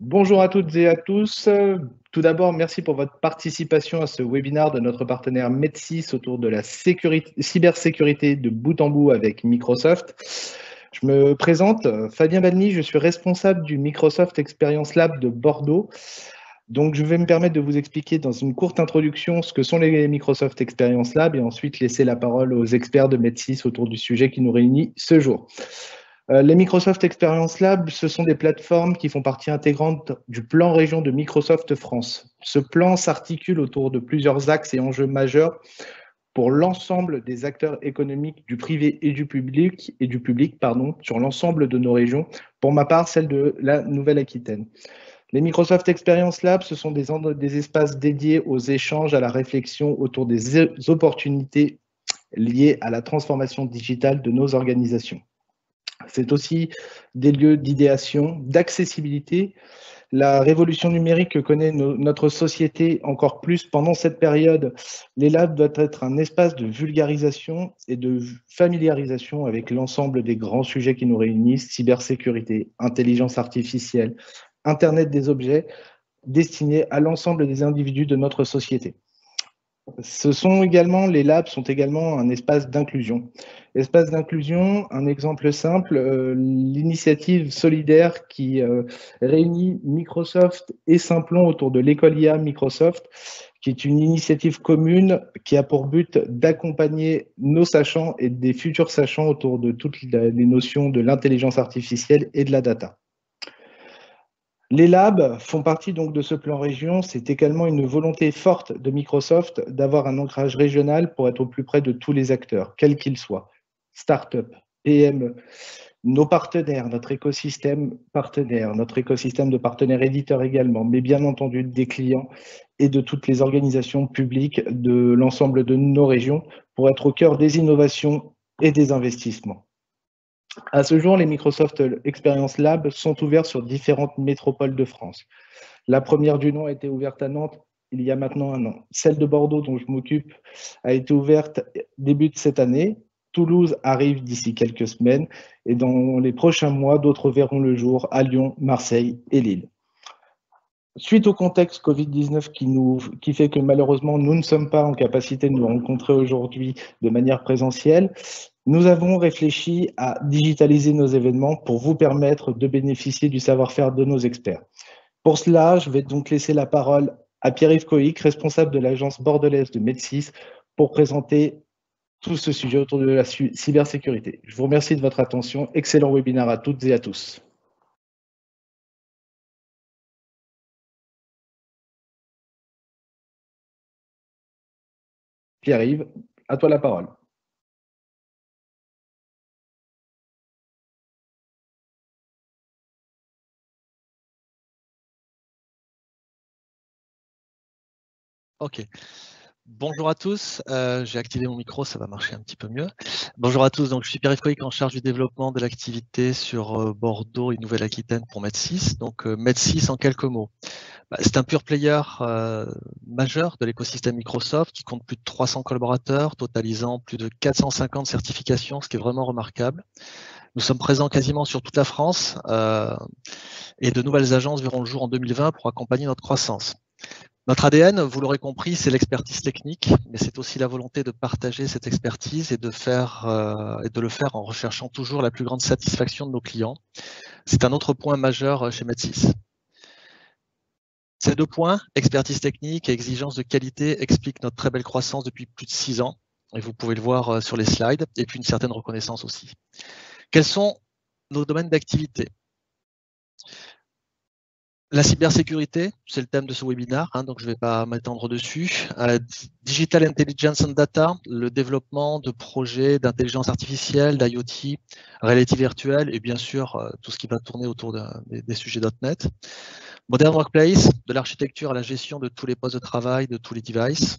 Bonjour à toutes et à tous. Tout d'abord, merci pour votre participation à ce webinaire de notre partenaire Medsys autour de la cybersécurité de bout en bout avec Microsoft. Je me présente, Fabien Balny, je suis responsable du Microsoft Experience Lab de Bordeaux. Donc, je vais me permettre de vous expliquer dans une courte introduction ce que sont les Microsoft Experience Lab et ensuite laisser la parole aux experts de Medsys autour du sujet qui nous réunit ce jour. Les Microsoft Experience Lab, ce sont des plateformes qui font partie intégrante du plan région de Microsoft France. Ce plan s'articule autour de plusieurs axes et enjeux majeurs pour l'ensemble des acteurs économiques du privé et du public, sur l'ensemble de nos régions, pour ma part, celle de la Nouvelle-Aquitaine. Les Microsoft Experience Lab, ce sont des espaces dédiés aux échanges, à la réflexion autour des opportunités liées à la transformation digitale de nos organisations. C'est aussi des lieux d'idéation, d'accessibilité. La révolution numérique que connaît notre société encore plus pendant cette période, les labs doivent être un espace de vulgarisation et de familiarisation avec l'ensemble des grands sujets qui nous réunissent, cybersécurité, intelligence artificielle, Internet des objets, destinés à l'ensemble des individus de notre société. Les labs sont également un espace d'inclusion. Espace d'inclusion, un exemple simple, l'initiative solidaire qui réunit Microsoft et Simplon autour de l'école IA Microsoft, qui est une initiative commune qui a pour but d'accompagner nos sachants et des futurs sachants autour de toutes les notions de l'intelligence artificielle et de la data. Les labs font partie donc de ce plan région. C'est également une volonté forte de Microsoft d'avoir un ancrage régional pour être au plus près de tous les acteurs, quels qu'ils soient. Start-up, PME, nos partenaires, notre écosystème de partenaires éditeurs également, mais bien entendu des clients et de toutes les organisations publiques de l'ensemble de nos régions pour être au cœur des innovations et des investissements. À ce jour, les Microsoft Experience Lab sont ouverts sur différentes métropoles de France. La première du nom a été ouverte à Nantes il y a maintenant 1 an. Celle de Bordeaux, dont je m'occupe, a été ouverte début de cette année. Toulouse arrive d'ici quelques semaines et dans les prochains mois, d'autres verront le jour à Lyon, Marseille et Lille. Suite au contexte Covid-19 qui fait que malheureusement, nous ne sommes pas en capacité de nous rencontrer aujourd'hui de manière présentielle, nous avons réfléchi à digitaliser nos événements pour vous permettre de bénéficier du savoir-faire de nos experts. Pour cela, je vais donc laisser la parole à Pierre-Yves Coïc, responsable de l'agence bordelaise de Medsys, pour présenter tout ce sujet autour de la cybersécurité. Je vous remercie de votre attention. Excellent webinaire à toutes et à tous. Pierre-Yves, à toi la parole. Ok. Bonjour à tous, j'ai activé mon micro, ça va marcher un petit peu mieux. Bonjour à tous, donc je suis Pierre-Yves Coïc en charge du développement de l'activité sur Bordeaux et Nouvelle-Aquitaine pour Medsys. Donc Medsys en quelques mots. C'est un pure player majeur de l'écosystème Microsoft qui compte plus de 300 collaborateurs, totalisant plus de 450 certifications, ce qui est vraiment remarquable. Nous sommes présents quasiment sur toute la France et de nouvelles agences verront le jour en 2020 pour accompagner notre croissance. Notre ADN, vous l'aurez compris, c'est l'expertise technique, mais c'est aussi la volonté de partager cette expertise et de le faire en recherchant toujours la plus grande satisfaction de nos clients. C'est un autre point majeur chez Medsys. Ces 2 points, expertise technique et exigence de qualité, expliquent notre très belle croissance depuis plus de 6 ans, et vous pouvez le voir sur les slides, et puis une certaine reconnaissance aussi. Quels sont nos domaines d'activité ? La cybersécurité, c'est le thème de ce webinaire, donc je ne vais pas m'étendre dessus. Digital Intelligence and Data, le développement de projets d'intelligence artificielle, d'IoT, réalité virtuelle et bien sûr tout ce qui va tourner autour des sujets .NET. Modern Workplace, de l'architecture à la gestion de tous les postes de travail, de tous les devices.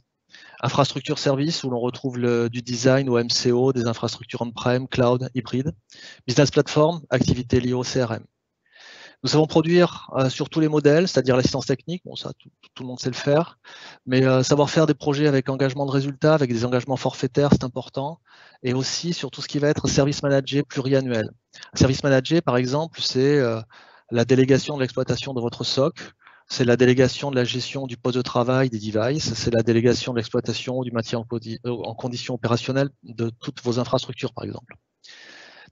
Infrastructure service, où l'on retrouve du design au MCO, des infrastructures on-prem, cloud, hybride. Business Platform, activités liées au CRM. Nous savons produire sur tous les modèles, c'est-à-dire l'assistance technique, bon ça tout le monde sait le faire, mais savoir faire des projets avec engagement de résultats, avec des engagements forfaitaires, c'est important, et aussi sur tout ce qui va être service manager pluriannuel. Service manager, par exemple, c'est la délégation de l'exploitation de votre SOC, c'est la délégation de la gestion du poste de travail des devices, c'est la délégation de l'exploitation du maintien en conditions opérationnelles de toutes vos infrastructures, par exemple.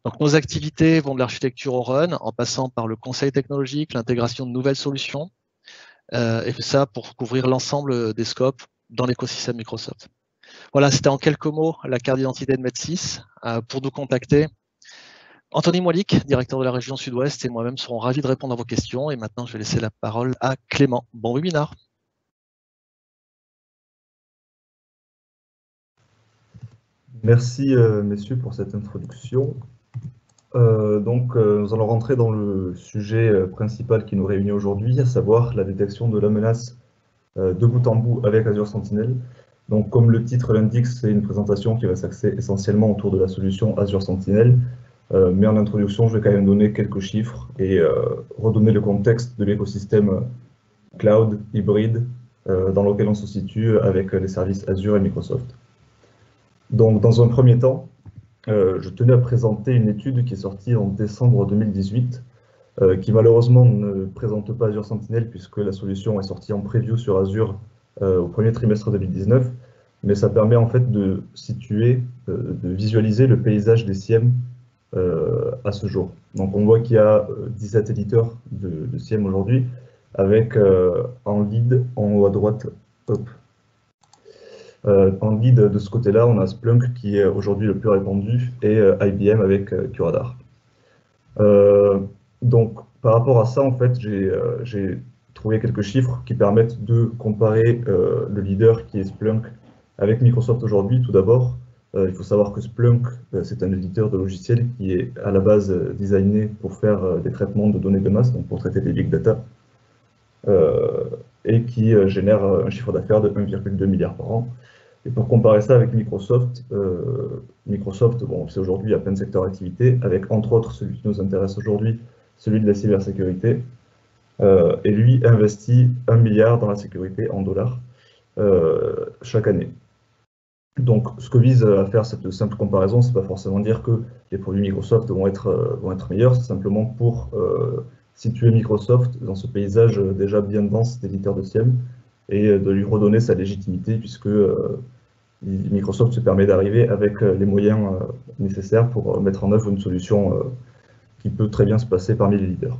Donc, nos activités vont de l'architecture au run, en passant par le conseil technologique, l'intégration de nouvelles solutions, et ça pour couvrir l'ensemble des scopes dans l'écosystème Microsoft. Voilà, c'était en quelques mots la carte d'identité de Med6. Pour nous contacter, Anthony Moilic, directeur de la région Sud-Ouest, et moi-même serons ravis de répondre à vos questions. Et maintenant, je vais laisser la parole à Clément. Bon webinaire. Merci, messieurs, pour cette introduction. Nous allons rentrer dans le sujet principal qui nous réunit aujourd'hui, à savoir la détection de la menace de bout en bout avec Azure Sentinel. Donc, comme le titre l'indique, c'est une présentation qui va s'axer essentiellement autour de la solution Azure Sentinel. Mais en introduction, je vais quand même donner quelques chiffres et redonner le contexte de l'écosystème cloud hybride dans lequel on se situe avec les services Azure et Microsoft. Donc, dans un premier temps, je tenais à présenter une étude qui est sortie en décembre 2018, qui malheureusement ne présente pas Azure Sentinel puisque la solution est sortie en preview sur Azure au premier trimestre 2019, mais ça permet en fait de situer, de visualiser le paysage des SIEM à ce jour. Donc on voit qu'il y a 17 éditeurs de SIEM aujourd'hui, avec en lead en haut à droite, hop. En lead de ce côté-là, on a Splunk qui est aujourd'hui le plus répandu et IBM avec QRadar. Donc par rapport à ça, en fait, j'ai trouvé quelques chiffres qui permettent de comparer le leader qui est Splunk avec Microsoft aujourd'hui. Tout d'abord, il faut savoir que Splunk, c'est un éditeur de logiciels qui est à la base designé pour faire des traitements de données de masse, donc pour traiter des big data, et qui génère un chiffre d'affaires de 1,2 milliard par an. Et pour comparer ça avec Microsoft, bon, c'est aujourd'hui à plein de secteurs d'activité, avec entre autres celui qui nous intéresse aujourd'hui, celui de la cybersécurité, et lui investit 1 milliard dans la sécurité en dollars chaque année. Donc, ce que vise à faire cette simple comparaison, c'est pas forcément dire que les produits Microsoft vont être meilleurs, c'est simplement pour situer Microsoft dans ce paysage déjà bien dense d'éditeurs de SIEM et de lui redonner sa légitimité, puisque Microsoft se permet d'arriver avec les moyens nécessaires pour mettre en œuvre une solution qui peut très bien se passer parmi les leaders.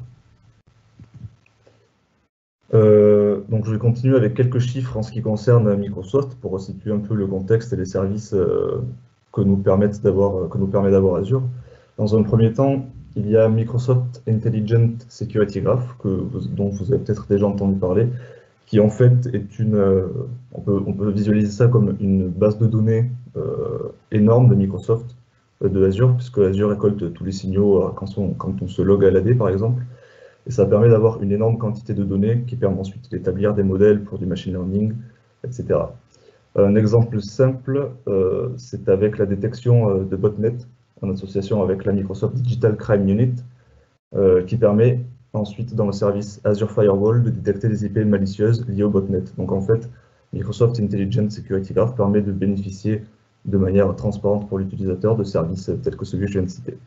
Donc je vais continuer avec quelques chiffres en ce qui concerne Microsoft pour resituer un peu le contexte et les services que nous permet d'avoir Azure. Dans un premier temps, il y a Microsoft Intelligent Security Graph, dont vous avez peut-être déjà entendu parler, qui en fait est on peut visualiser ça comme une base de données énorme de Microsoft, de Azure, puisque Azure récolte tous les signaux quand on se log à l'AD par exemple. Et ça permet d'avoir une énorme quantité de données qui permet ensuite d'établir des modèles pour du machine learning, etc. Un exemple simple, c'est avec la détection de botnet en association avec la Microsoft Digital Crime Unit, qui permet ensuite dans le service Azure Firewall de détecter les IP malicieuses liées au botnet. Donc en fait, Microsoft Intelligent Security Graph permet de bénéficier de manière transparente pour l'utilisateur de services tels que celui que je viens de citer.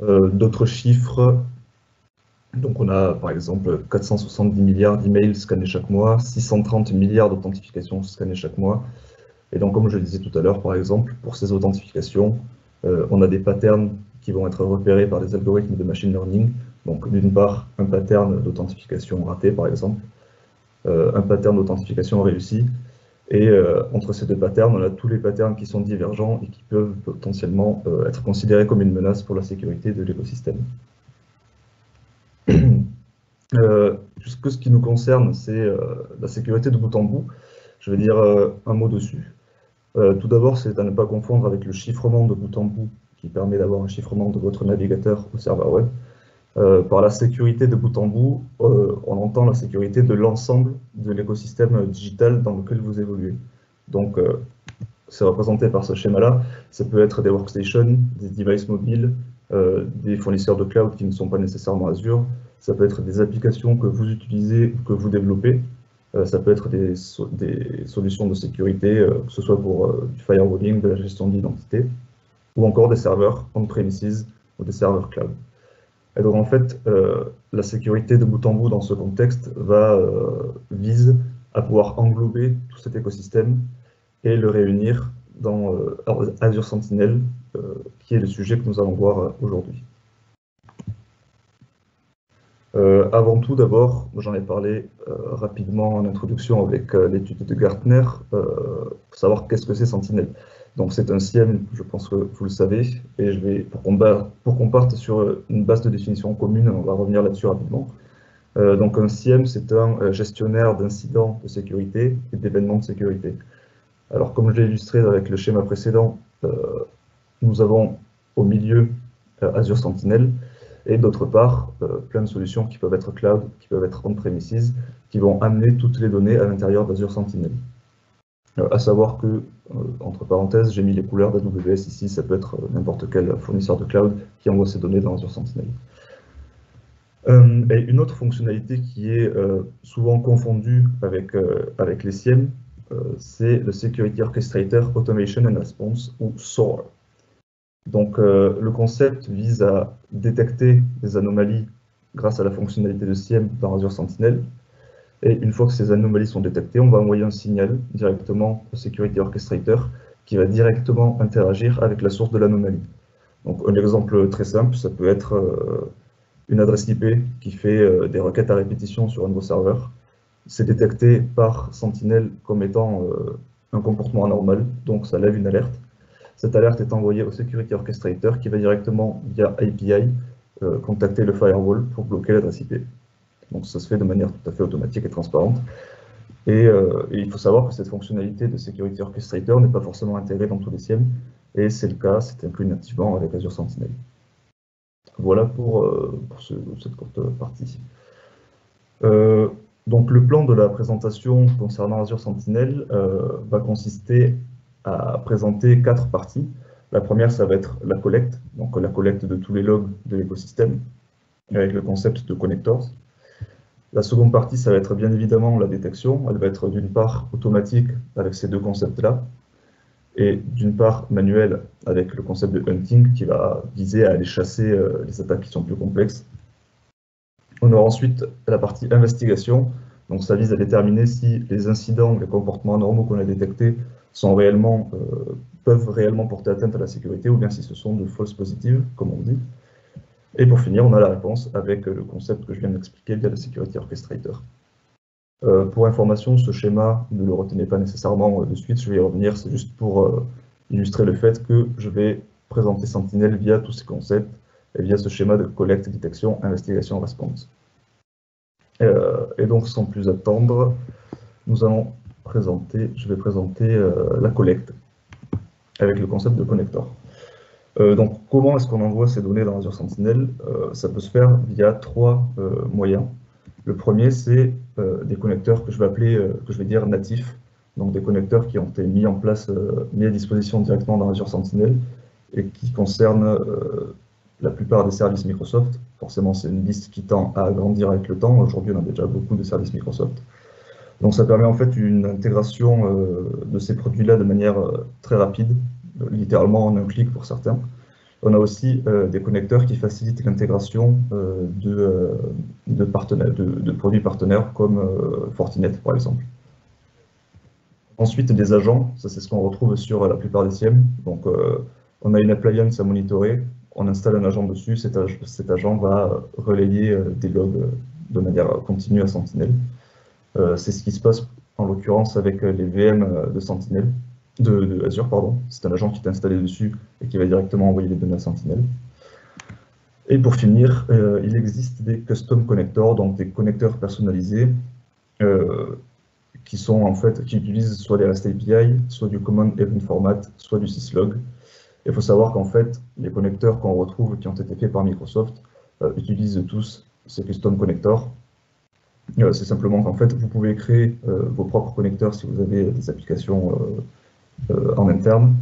D'autres chiffres. Donc on a par exemple 470 milliards d'emails scannés chaque mois, 630 milliards d'authentifications scannées chaque mois. Et donc comme je le disais tout à l'heure, par exemple, pour ces authentifications, on a des patterns qui vont être repérés par des algorithmes de machine learning. Donc d'une part, un pattern d'authentification raté, par exemple, un pattern d'authentification réussi. Et entre ces deux patterns, on a tous les patterns qui sont divergents et qui peuvent potentiellement être considérés comme une menace pour la sécurité de l'écosystème. Ce qui nous concerne, c'est la sécurité de bout en bout. Je vais dire un mot dessus. Tout d'abord, c'est à ne pas confondre avec le chiffrement de bout en bout, qui permet d'avoir un chiffrement de votre navigateur au serveur web. Par la sécurité de bout en bout, on entend la sécurité de l'ensemble de l'écosystème digital dans lequel vous évoluez. Donc, c'est représenté par ce schéma-là. Ça peut être des workstations, des devices mobiles, des fournisseurs de cloud qui ne sont pas nécessairement Azure. Ça peut être des applications que vous utilisez ou que vous développez. Ça peut être des solutions de sécurité, que ce soit pour du firewalling, de la gestion de l'identité, ou encore des serveurs on-premises ou des serveurs cloud. Et donc en fait, la sécurité de bout en bout dans ce contexte vise à pouvoir englober tout cet écosystème et le réunir dans Azure Sentinel, qui est le sujet que nous allons voir aujourd'hui. Avant tout, d'abord, j'en ai parlé rapidement en introduction avec l'étude de Gartner, pour savoir qu'est-ce que c'est Sentinel. Donc c'est un SIEM, je pense que vous le savez, et pour qu'on parte sur une base de définition commune, on va revenir là-dessus rapidement. Donc un SIEM, c'est un gestionnaire d'incidents de sécurité et d'événements de sécurité. Alors comme je l'ai illustré avec le schéma précédent, nous avons au milieu Azure Sentinel, et d'autre part, plein de solutions qui peuvent être cloud, qui peuvent être on-premises, qui vont amener toutes les données à l'intérieur d'Azure Sentinel. À savoir que, entre parenthèses, j'ai mis les couleurs d'AWS ici, ça peut être n'importe quel fournisseur de cloud qui envoie ces données dans Azure Sentinel. Et une autre fonctionnalité qui est souvent confondue avec les SIEM, c'est le Security Orchestrator Automation and Response, ou SOAR. Donc le concept vise à détecter des anomalies grâce à la fonctionnalité de SIEM dans Azure Sentinel. Et une fois que ces anomalies sont détectées, on va envoyer un signal directement au Security Orchestrator qui va directement interagir avec la source de l'anomalie. Donc un exemple très simple, ça peut être une adresse IP qui fait des requêtes à répétition sur un de vos serveurs. C'est détecté par Sentinel comme étant un comportement anormal, donc ça lève une alerte. Cette alerte est envoyée au Security Orchestrator qui va directement, via API, contacter le firewall pour bloquer l'adresse IP. Donc ça se fait de manière tout à fait automatique et transparente. Et il faut savoir que cette fonctionnalité de Security Orchestrator n'est pas forcément intégrée dans tous les SIEM, et c'est le cas, c'est inclus nativement avec Azure Sentinel. Voilà pour cette courte partie. Donc le plan de la présentation concernant Azure Sentinel va consister à présenter 4 parties. La première, ça va être la collecte, donc la collecte de tous les logs de l'écosystème, avec le concept de connectors. La seconde partie, ça va être bien évidemment la détection. Elle va être d'une part automatique avec ces deux concepts-là, et d'une part manuelle avec le concept de hunting qui va viser à aller chasser les attaques qui sont plus complexes. On aura ensuite la partie investigation, donc ça vise à déterminer si les incidents, les comportements anormaux qu'on a détectés peuvent réellement porter atteinte à la sécurité ou bien si ce sont de false positives, comme on dit. Et pour finir, on a la réponse avec le concept que je viens d'expliquer via le Security Orchestrator. Pour information, ce schéma, ne le retenez pas nécessairement de suite, je vais y revenir, c'est juste pour illustrer le fait que je vais présenter Sentinel via tous ces concepts et via ce schéma de collecte, détection, investigation, response. Et donc, sans plus attendre, je vais présenter la collecte avec le concept de connector. Donc, comment est-ce qu'on envoie ces données dans Azure Sentinel? Ça peut se faire via 3 moyens. Le premier, c'est des connecteurs que je vais dire natifs, donc des connecteurs qui ont été mis à disposition directement dans Azure Sentinel et qui concernent la plupart des services Microsoft. Forcément, c'est une liste qui tend à agrandir avec le temps. Aujourd'hui, on a déjà beaucoup de services Microsoft. Donc, ça permet en fait une intégration de ces produits-là de manière très rapide, littéralement en un clic pour certains. On a aussi des connecteurs qui facilitent l'intégration de produits partenaires comme Fortinet, par exemple. Ensuite, des agents, ça c'est ce qu'on retrouve sur la plupart des SIEM. Donc, on a une appliance à monitorer, on installe un agent dessus, cet agent va relayer des logs de manière continue à Sentinel. C'est ce qui se passe en l'occurrence avec les VM de Sentinel. De Azure, pardon. C'est un agent qui est installé dessus et qui va directement envoyer les données à Sentinel. Et pour finir, il existe des custom connectors, donc des connecteurs personnalisés qui utilisent soit des REST API, soit du Command Event Format, soit du syslog. Il faut savoir qu'en fait, les connecteurs qu'on retrouve qui ont été faits par Microsoft utilisent tous ces custom connectors. C'est simplement qu'en fait, vous pouvez créer vos propres connecteurs si vous avez des applications en interne.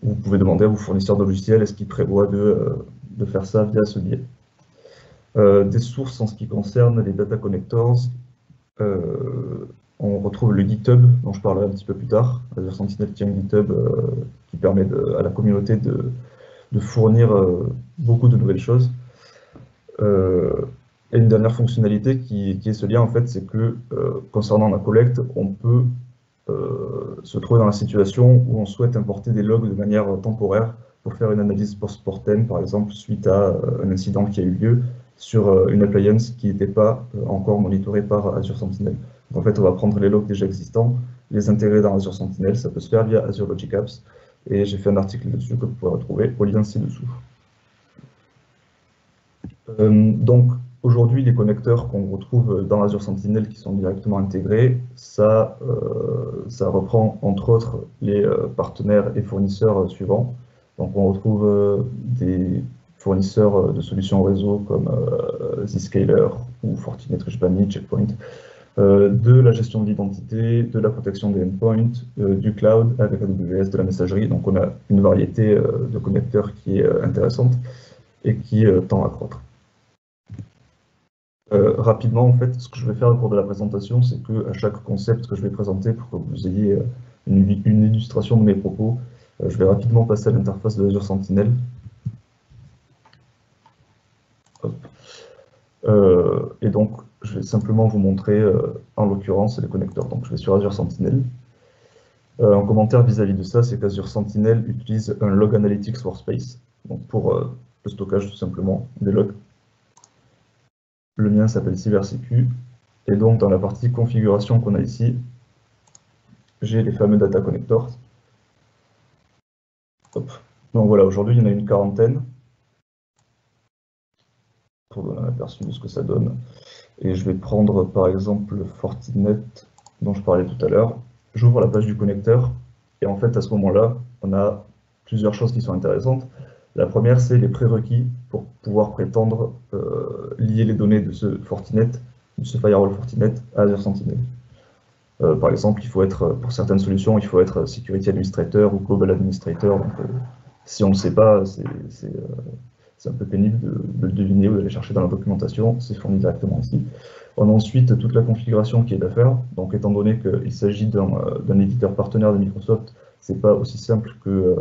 Vous pouvez demander à vos fournisseurs de logiciels est-ce qu'ils prévoient de faire ça via ce biais. Des sources en ce qui concerne les data connectors, on retrouve le GitHub dont je parlerai un petit peu plus tard. Azure Sentinel tient un GitHub qui permet à la communauté de fournir beaucoup de nouvelles choses. Et une dernière fonctionnalité qui est ce lien, en fait, c'est que concernant la collecte, on peut se trouver dans la situation où on souhaite importer des logs de manière temporaire pour faire une analyse post-mortem, par exemple, suite à un incident qui a eu lieu sur une appliance qui n'était pas encore monitorée par Azure Sentinel. Donc, en fait, on va prendre les logs déjà existants, les intégrer dans Azure Sentinel, ça peut se faire via Azure Logic Apps, et j'ai fait un article dessus que vous pouvez retrouver au lien ci-dessous. Donc, aujourd'hui, les connecteurs qu'on retrouve dans Azure Sentinel qui sont directement intégrés, ça reprend entre autres les partenaires et fournisseurs suivants. Donc, on retrouve des fournisseurs de solutions réseau comme Zscaler ou Fortinet Ridge Checkpoint, de la gestion de l'identité, de la protection des endpoints, du cloud avec AWS, de la messagerie. Donc, on a une variété de connecteurs qui est intéressante et qui tend à croître. Rapidement, en fait, ce que je vais faire au cours de la présentation, c'est qu'à chaque concept que je vais présenter, pour que vous ayez une illustration de mes propos, je vais rapidement passer à l'interface de Azure Sentinel. Et donc, je vais simplement vous montrer, en l'occurrence, les connecteurs. Donc, je vais sur Azure Sentinel. Un commentaire vis-à-vis de ça, c'est qu'Azure Sentinel utilise un Log Analytics Workspace, donc pour le stockage tout simplement des logs. Le mien s'appelle CyberSecu. Et donc, dans la partie configuration qu'on a ici, j'ai les fameux data connectors. Hop. Donc voilà, aujourd'hui, il y en a une quarantaine. Pour donner un aperçu de ce que ça donne. Et je vais prendre, par exemple, le Fortinet dont je parlais tout à l'heure. J'ouvre la page du connecteur. Et en fait, à ce moment-là, on a plusieurs choses qui sont intéressantes. La première, c'est les prérequis pour pouvoir prétendre lier les données de ce Fortinet, de ce firewall Fortinet à Azure Sentinel. Par exemple, il faut être, pour certaines solutions, il faut être Security Administrator ou Global Administrator. Donc, si on ne le sait pas, c'est un peu pénible de le deviner ou d'aller chercher dans la documentation. C'est fourni directement ici. On a ensuite toute la configuration qui est à faire. Donc, étant donné qu'il s'agit d'un éditeur partenaire de Microsoft, c'est pas aussi simple que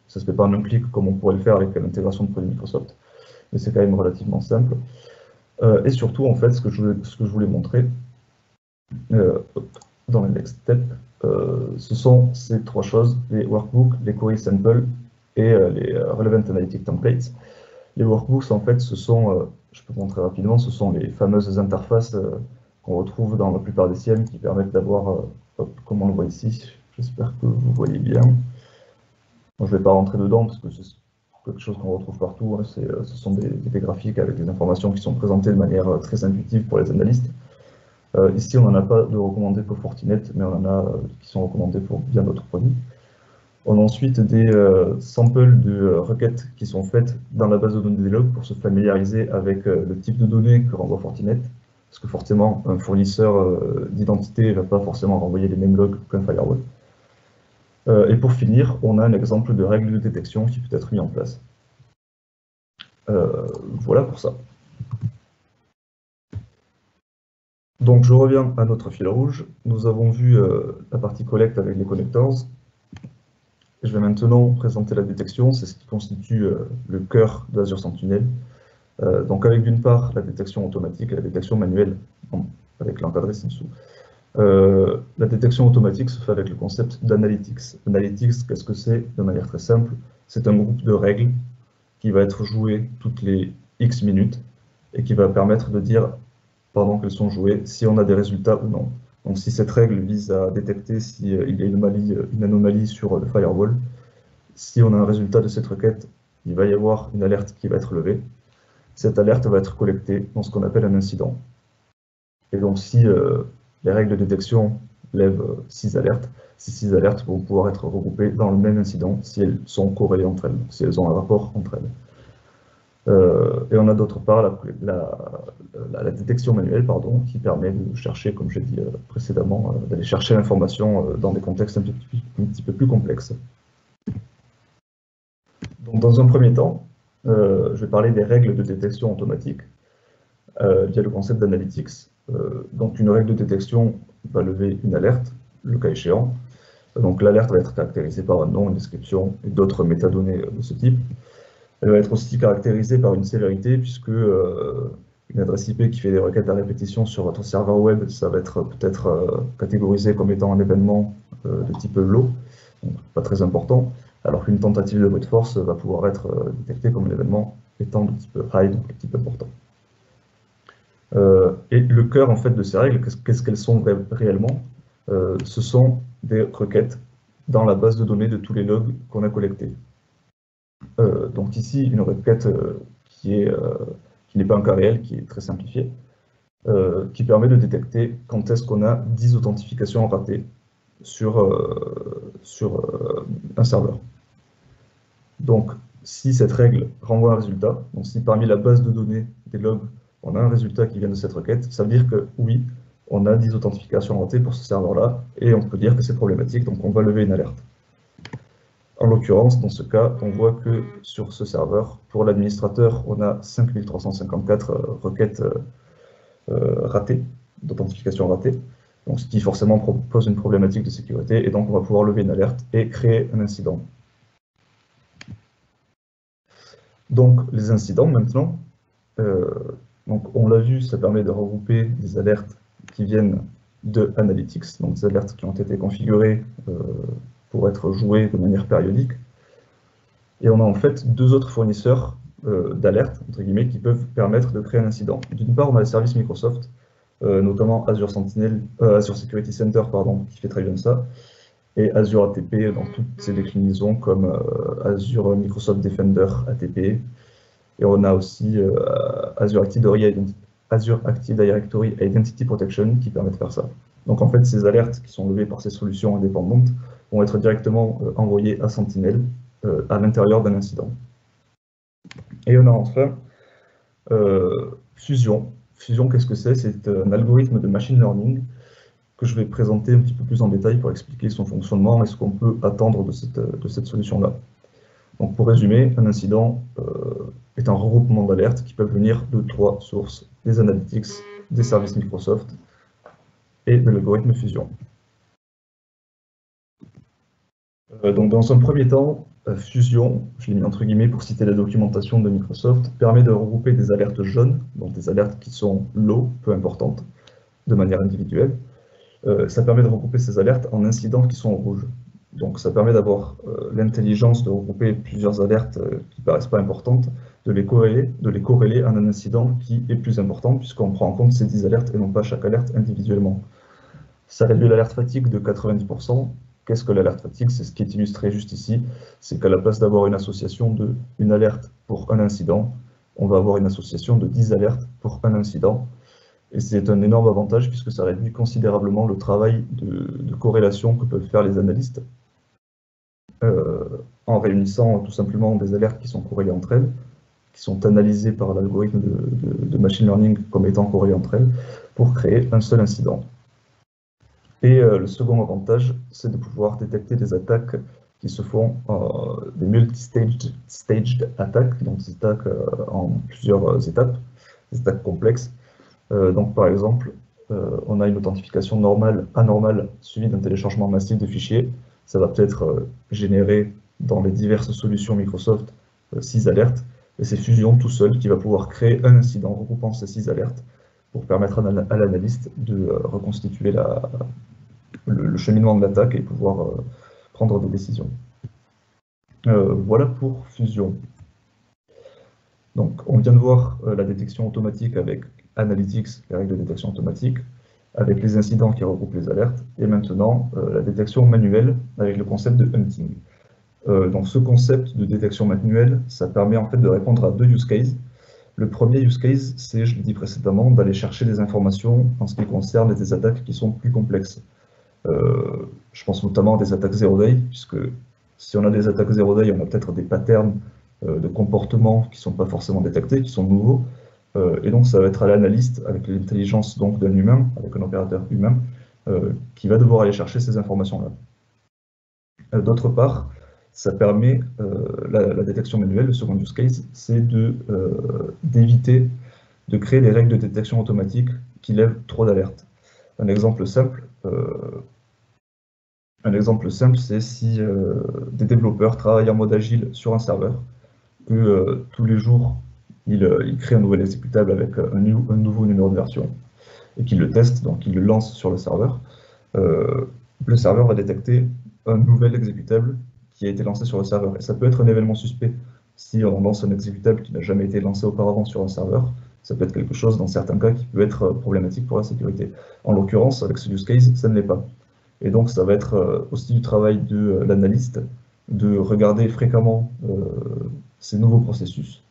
ça se fait pas en un clic comme on pourrait le faire avec l'intégration de produits Microsoft, mais c'est quand même relativement simple. Et surtout, en fait, ce que je voulais montrer dans les next steps, ce sont ces trois choses, les workbooks, les query samples et les relevant analytic templates. Les workbooks, en fait, ce sont, je peux montrer rapidement, ce sont les fameuses interfaces qu'on retrouve dans la plupart des SIEM qui permettent d'avoir, comme on le voit ici, j'espère que vous voyez bien. Bon, je ne vais pas rentrer dedans parce que c'est quelque chose qu'on retrouve partout. Hein. Ce sont des graphiques avec des informations qui sont présentées de manière très intuitive pour les analystes. Ici, on n'en a pas de recommandés pour Fortinet, mais on en a qui sont recommandés pour bien d'autres produits. On a ensuite des samples de requêtes qui sont faites dans la base de données des logs pour se familiariser avec le type de données que renvoie Fortinet. Parce que forcément, un fournisseur d'identité ne va pas forcément renvoyer les mêmes logs qu'un firewall. Et pour finir, on a un exemple de règle de détection qui peut être mis en place. Voilà pour ça. Donc je reviens à notre fil rouge. Nous avons vu la partie collecte avec les connectors. Je vais maintenant présenter la détection, c'est ce qui constitue le cœur d'Azure Sentinel. Donc avec d'une part la détection automatique et la détection manuelle, avec l'encadré ci-dessous. La détection automatique se fait avec le concept d'analytics. Analytics, qu'est-ce que c'est? De manière très simple, c'est un groupe de règles qui va être joué toutes les X minutes et qui va permettre de dire, pendant qu'elles sont jouées, si on a des résultats ou non. Donc si cette règle vise à détecter s'il y a une anomalie sur le firewall, si on a un résultat de cette requête, il va y avoir une alerte qui va être levée. Cette alerte va être collectée dans ce qu'on appelle un incident. Et donc si les règles de détection lèvent 6 alertes, ces 6 alertes vont pouvoir être regroupées dans le même incident si elles sont corrélées entre elles, si elles ont un rapport entre elles. Et on a d'autre part la détection manuelle, pardon, qui permet de chercher, comme j'ai dit précédemment, d'aller chercher l'information dans des contextes un petit peu plus complexes. Donc, dans un premier temps, je vais parler des règles de détection automatique via le concept d'analytics. Donc, une règle de détection va lever une alerte, le cas échéant. Donc, l'alerte va être caractérisée par un nom, une description et d'autres métadonnées de ce type. Elle va être aussi caractérisée par une célérité, puisque une adresse IP qui fait des requêtes à répétition sur votre serveur web, ça va être peut-être catégorisé comme étant un événement de type low, donc pas très important, alors qu'une tentative de brute force va pouvoir être détectée comme un événement étant de type high, donc de type important. Et le cœur en fait de ces règles, qu'est-ce qu'elles sont réellement? Ce sont des requêtes dans la base de données de tous les logs qu'on a collectés. Donc ici, une requête qui n'est pas un cas réel, qui est très simplifiée, qui permet de détecter quand est-ce qu'on a 10 authentifications ratées sur un serveur. Donc, si cette règle renvoie un résultat, donc si parmi la base de données des logs, on a un résultat qui vient de cette requête, ça veut dire que oui, on a 10 authentifications ratées pour ce serveur-là, et on peut dire que c'est problématique, donc on va lever une alerte. En l'occurrence, dans ce cas, on voit que sur ce serveur, pour l'administrateur, on a 5354 requêtes ratées, d'authentification ratée, donc ce qui forcément pose une problématique de sécurité, et donc on va pouvoir lever une alerte et créer un incident. Donc les incidents maintenant, donc on l'a vu, ça permet de regrouper des alertes qui viennent de Analytics, donc des alertes qui ont été configurées pour être jouées de manière périodique. Et on a en fait deux autres fournisseurs d'alertes, entre guillemets, qui peuvent permettre de créer un incident. D'une part, on a les services Microsoft, notamment Azure Sentinel, Azure Security Center, pardon, qui fait très bien ça, et Azure ATP dans toutes ses déclinaisons comme Azure Microsoft Defender ATP. Et on a aussi Azure Active Directory Identity Protection qui permet de faire ça. Donc en fait, ces alertes qui sont levées par ces solutions indépendantes vont être directement envoyées à Sentinel à l'intérieur d'un incident. Et on a enfin Fusion. Fusion, qu'est-ce que c'est? C'est un algorithme de machine learning que je vais présenter un petit peu plus en détail pour expliquer son fonctionnement et ce qu'on peut attendre de cette solution-là. Donc pour résumer, un incident est un regroupement d'alertes qui peuvent venir de trois sources, des analytics, des services Microsoft et de l'algorithme Fusion. Donc dans un premier temps, Fusion, je l'ai mis entre guillemets pour citer la documentation de Microsoft, permet de regrouper des alertes jaunes, donc des alertes qui sont low, peu importantes, de manière individuelle. Ça permet de regrouper ces alertes en incidents qui sont rouges. Donc ça permet d'avoir l'intelligence de regrouper plusieurs alertes qui ne paraissent pas importantes, de les corréler à un incident qui est plus important, puisqu'on prend en compte ces 10 alertes et non pas chaque alerte individuellement. Ça réduit l'alerte fatigue de 90%. Qu'est-ce que l'alerte fatigue? C'est ce qui est illustré juste ici. C'est qu'à la place d'avoir une association d'une alerte pour un incident, on va avoir une association de 10 alertes pour un incident. Et c'est un énorme avantage puisque ça réduit considérablement le travail de corrélation que peuvent faire les analystes en réunissant tout simplement des alertes qui sont corrélées entre elles, qui sont analysées par l'algorithme de machine learning comme étant corrélées entre elles, pour créer un seul incident. Et le second avantage, c'est de pouvoir détecter des attaques qui se font des multi-staged attaques, donc des attaques en plusieurs étapes, des attaques complexes. Donc par exemple, on a une authentification normale, anormale, suivie d'un téléchargement massif de fichiers. Ça va peut-être générer dans les diverses solutions Microsoft 6 alertes, et c'est Fusion tout seul qui va pouvoir créer un incident regroupant ces 6 alertes pour permettre à l'analyste de reconstituer le cheminement de l'attaque et pouvoir prendre des décisions. Voilà pour Fusion. Donc, on vient de voir la détection automatique avec Analytics, les règles de détection automatique, avec les incidents qui regroupent les alertes, et maintenant la détection manuelle avec le concept de hunting. Donc, ce concept de détection manuelle, ça permet en fait de répondre à deux use cases. Le premier use case, c'est, je l'ai dit précédemment, d'aller chercher des informations en ce qui concerne des attaques qui sont plus complexes. Je pense notamment à des attaques zero day, puisque si on a des attaques zero day, on a peut-être des patterns de comportements qui ne sont pas forcément détectés, qui sont nouveaux, et donc ça va être à l'analyste, avec l'intelligence donc d'un humain, avec un opérateur humain, qui va devoir aller chercher ces informations-là. D'autre part, ça permet, la détection manuelle, le second use case, c'est d'éviter de créer des règles de détection automatique qui lèvent trop d'alertes. Un exemple simple, c'est si des développeurs travaillent en mode agile sur un serveur, que tous les jours, il crée un nouvel exécutable avec un nouveau numéro de version, et qu'il le teste, donc il le lance sur le serveur. Le serveur va détecter un nouvel exécutable qui a été lancé sur le serveur. Et ça peut être un événement suspect. Si on lance un exécutable qui n'a jamais été lancé auparavant sur un serveur, ça peut être quelque chose, dans certains cas, qui peut être problématique pour la sécurité. En l'occurrence, avec ce use case, ça ne l'est pas. Et donc, ça va être aussi du travail de l'analyste de regarder fréquemment ces nouveaux processus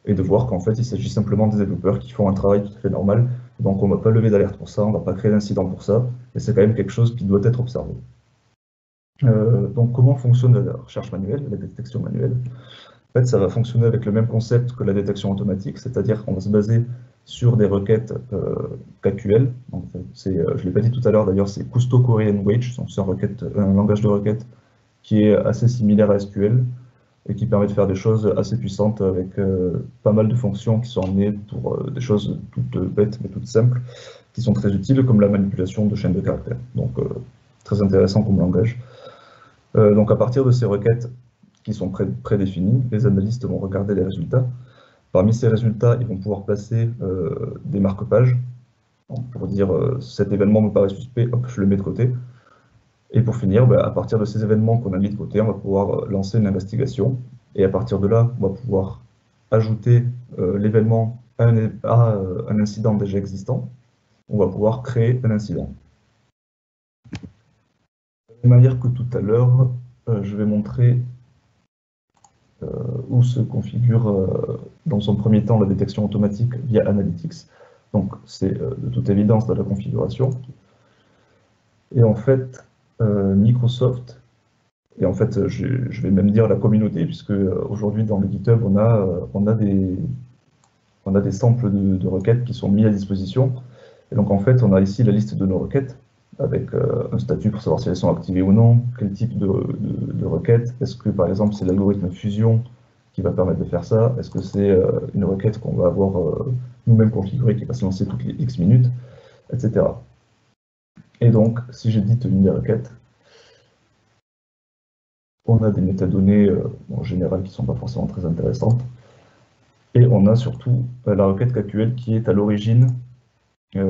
et de voir qu'en fait, il s'agit simplement des développeurs qui font un travail tout à fait normal. Donc, on ne va pas lever d'alerte pour ça, on ne va pas créer d'incident pour ça, et c'est quand même quelque chose qui doit être observé. Donc, comment fonctionne la recherche manuelle, la détection manuelle? En fait, ça va fonctionner avec le même concept que la détection automatique, c'est-à-dire qu'on va se baser sur des requêtes KQL. Donc, je ne l'ai pas dit tout à l'heure, d'ailleurs, c'est Kusto Korean Wage, c'est un langage de requête qui est assez similaire à SQL et qui permet de faire des choses assez puissantes avec pas mal de fonctions qui sont emmenées pour des choses toutes bêtes mais toutes simples, qui sont très utiles, comme la manipulation de chaînes de caractères. Donc, très intéressant comme langage. Donc, à partir de ces requêtes qui sont prédéfinies, les analystes vont regarder les résultats. Parmi ces résultats, ils vont pouvoir placer des marque-pages pour dire cet événement me paraît suspect, hop, je le mets de côté. Et pour finir, à partir de ces événements qu'on a mis de côté, on va pouvoir lancer une investigation. Et à partir de là, on va pouvoir ajouter l'événement à un incident déjà existant. On va pouvoir créer un incident. De la même manière que tout à l'heure, je vais montrer où se configure dans son premier temps la détection automatique via Analytics. Donc c'est de toute évidence de la configuration. Et en fait, Microsoft, et en fait je vais même dire la communauté, puisque aujourd'hui dans le GitHub on a des samples de requêtes qui sont mis à disposition. Et donc en fait on a ici la liste de nos requêtes, avec un statut pour savoir si elles sont activées ou non, quel type de requête, est-ce que par exemple c'est l'algorithme fusion qui va permettre de faire ça, est-ce que c'est une requête qu'on va avoir nous-mêmes configurée qui va se lancer toutes les X minutes, etc. Et donc, si j'édite une des requêtes, on a des métadonnées en général qui ne sont pas forcément très intéressantes, et on a surtout la requête KQL qui est à l'origine de